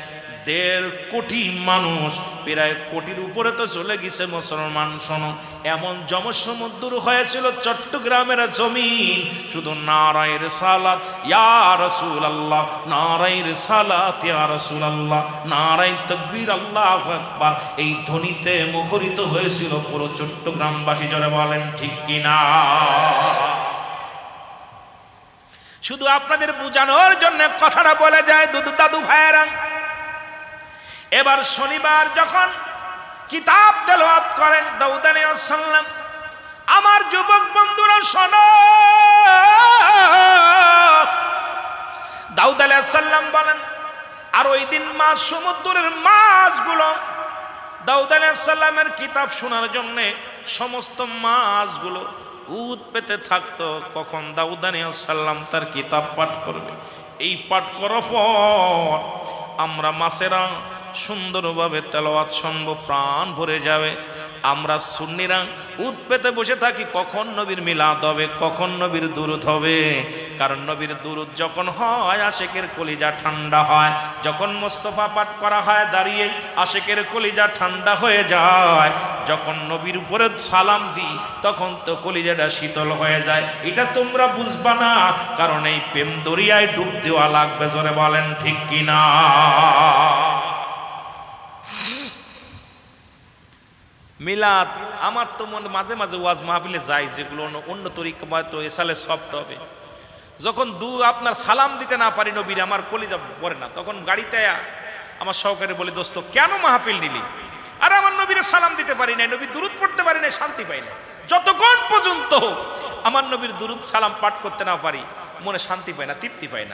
1.5 কোটি মানুষ, প্রায় কোটির উপরে তো চলে গেছে মুসলমান। শোনো, এমন জমসমুদ্র হয়েছিল চট্টগ্রামের জমিন, শুধু নারায়ে রিসালাত ইয়া রাসূলুল্লাহ, নারায়ে রিসালাত ইয়া রাসূলুল্লাহ, নারায়ে তাকবীর আল্লাহু আকবার, এই ধ্বনিতে মুখরিত হয়েছিল পুরো চট্টগ্রামবাসী। জোরে বলেন ঠিক কিনা? শুধু আপনাদের বোঝানোর জন্য কথাটা বলে যায় দাদু ভাইয়েরা। এবার শনিবার যখন কিতাব তেলাওয়াত করেন দাউদ আলাইহিস সালাম, আমার যুবক বন্ধুরা শোনো, দাউদ আলাইহিস সালাম বলেন, আর ওই দিন মাছ, সমুদ্রের মাছগুলো দাউদ আলাইহিস সালামের কিতাব শোনার জন্য সমস্ত মাছগুলো উদ পেতে থাকতো, কখন দাউদ আলাইহিস সালাম তার কিতাব পাঠ করবে। এই পাঠ করার পর আমরা মাছেরা সুন্দরভাবে তেলাওয়াত শুনবো, প্রাণ ভরে যাবে। আমরা সুন্নিরা উদ পেতে বসে থাকি, কখন নবীর মিলাদ হবে, কখন নবীর দুরূদ হবে। কারণ নবীর দুরূদ যখন হয়, আশিকের কলিজা ঠান্ডা হয়। যখন মুস্তাফা পাঠ করা হয় দাঁড়িয়ে, আশিকের কলিজা ঠান্ডা হয়ে যায়। যখন নবীর উপরে সালাম দিই, তখন তো কলিজাটা শীতল হয়ে যায়। এটা তোমরা বুঝবা না, কারণ এই প্রেম দরিয়ায় ডুব দেওয়া লাগবে। জোরে বলেন ঠিক কিনা? মিলাদ আমার তো মনে মাঝে মাঝে ওয়াজ মাহফিলে যাই, যেগুলো অন্য তরিকা তো এসালে সফট হবে। যখন আপনার সালাম দিতে না পারি নবীর, আমার কলিজা পড়ে না। তখন গাড়িতে আমার সহকারী বলে, দোস্ত কেন মাহফিল নিলি? আর আমার নবীরে সালাম দিতে পারি না, নবীর দুরূদ পড়তে পারি না, শান্তি পাই না। যতক্ষণ পর্যন্ত আমার নবীর দুরূদ সালাম পাঠ করতে না পারি, মনে শান্তি পাই না, তৃপ্তি পাই না।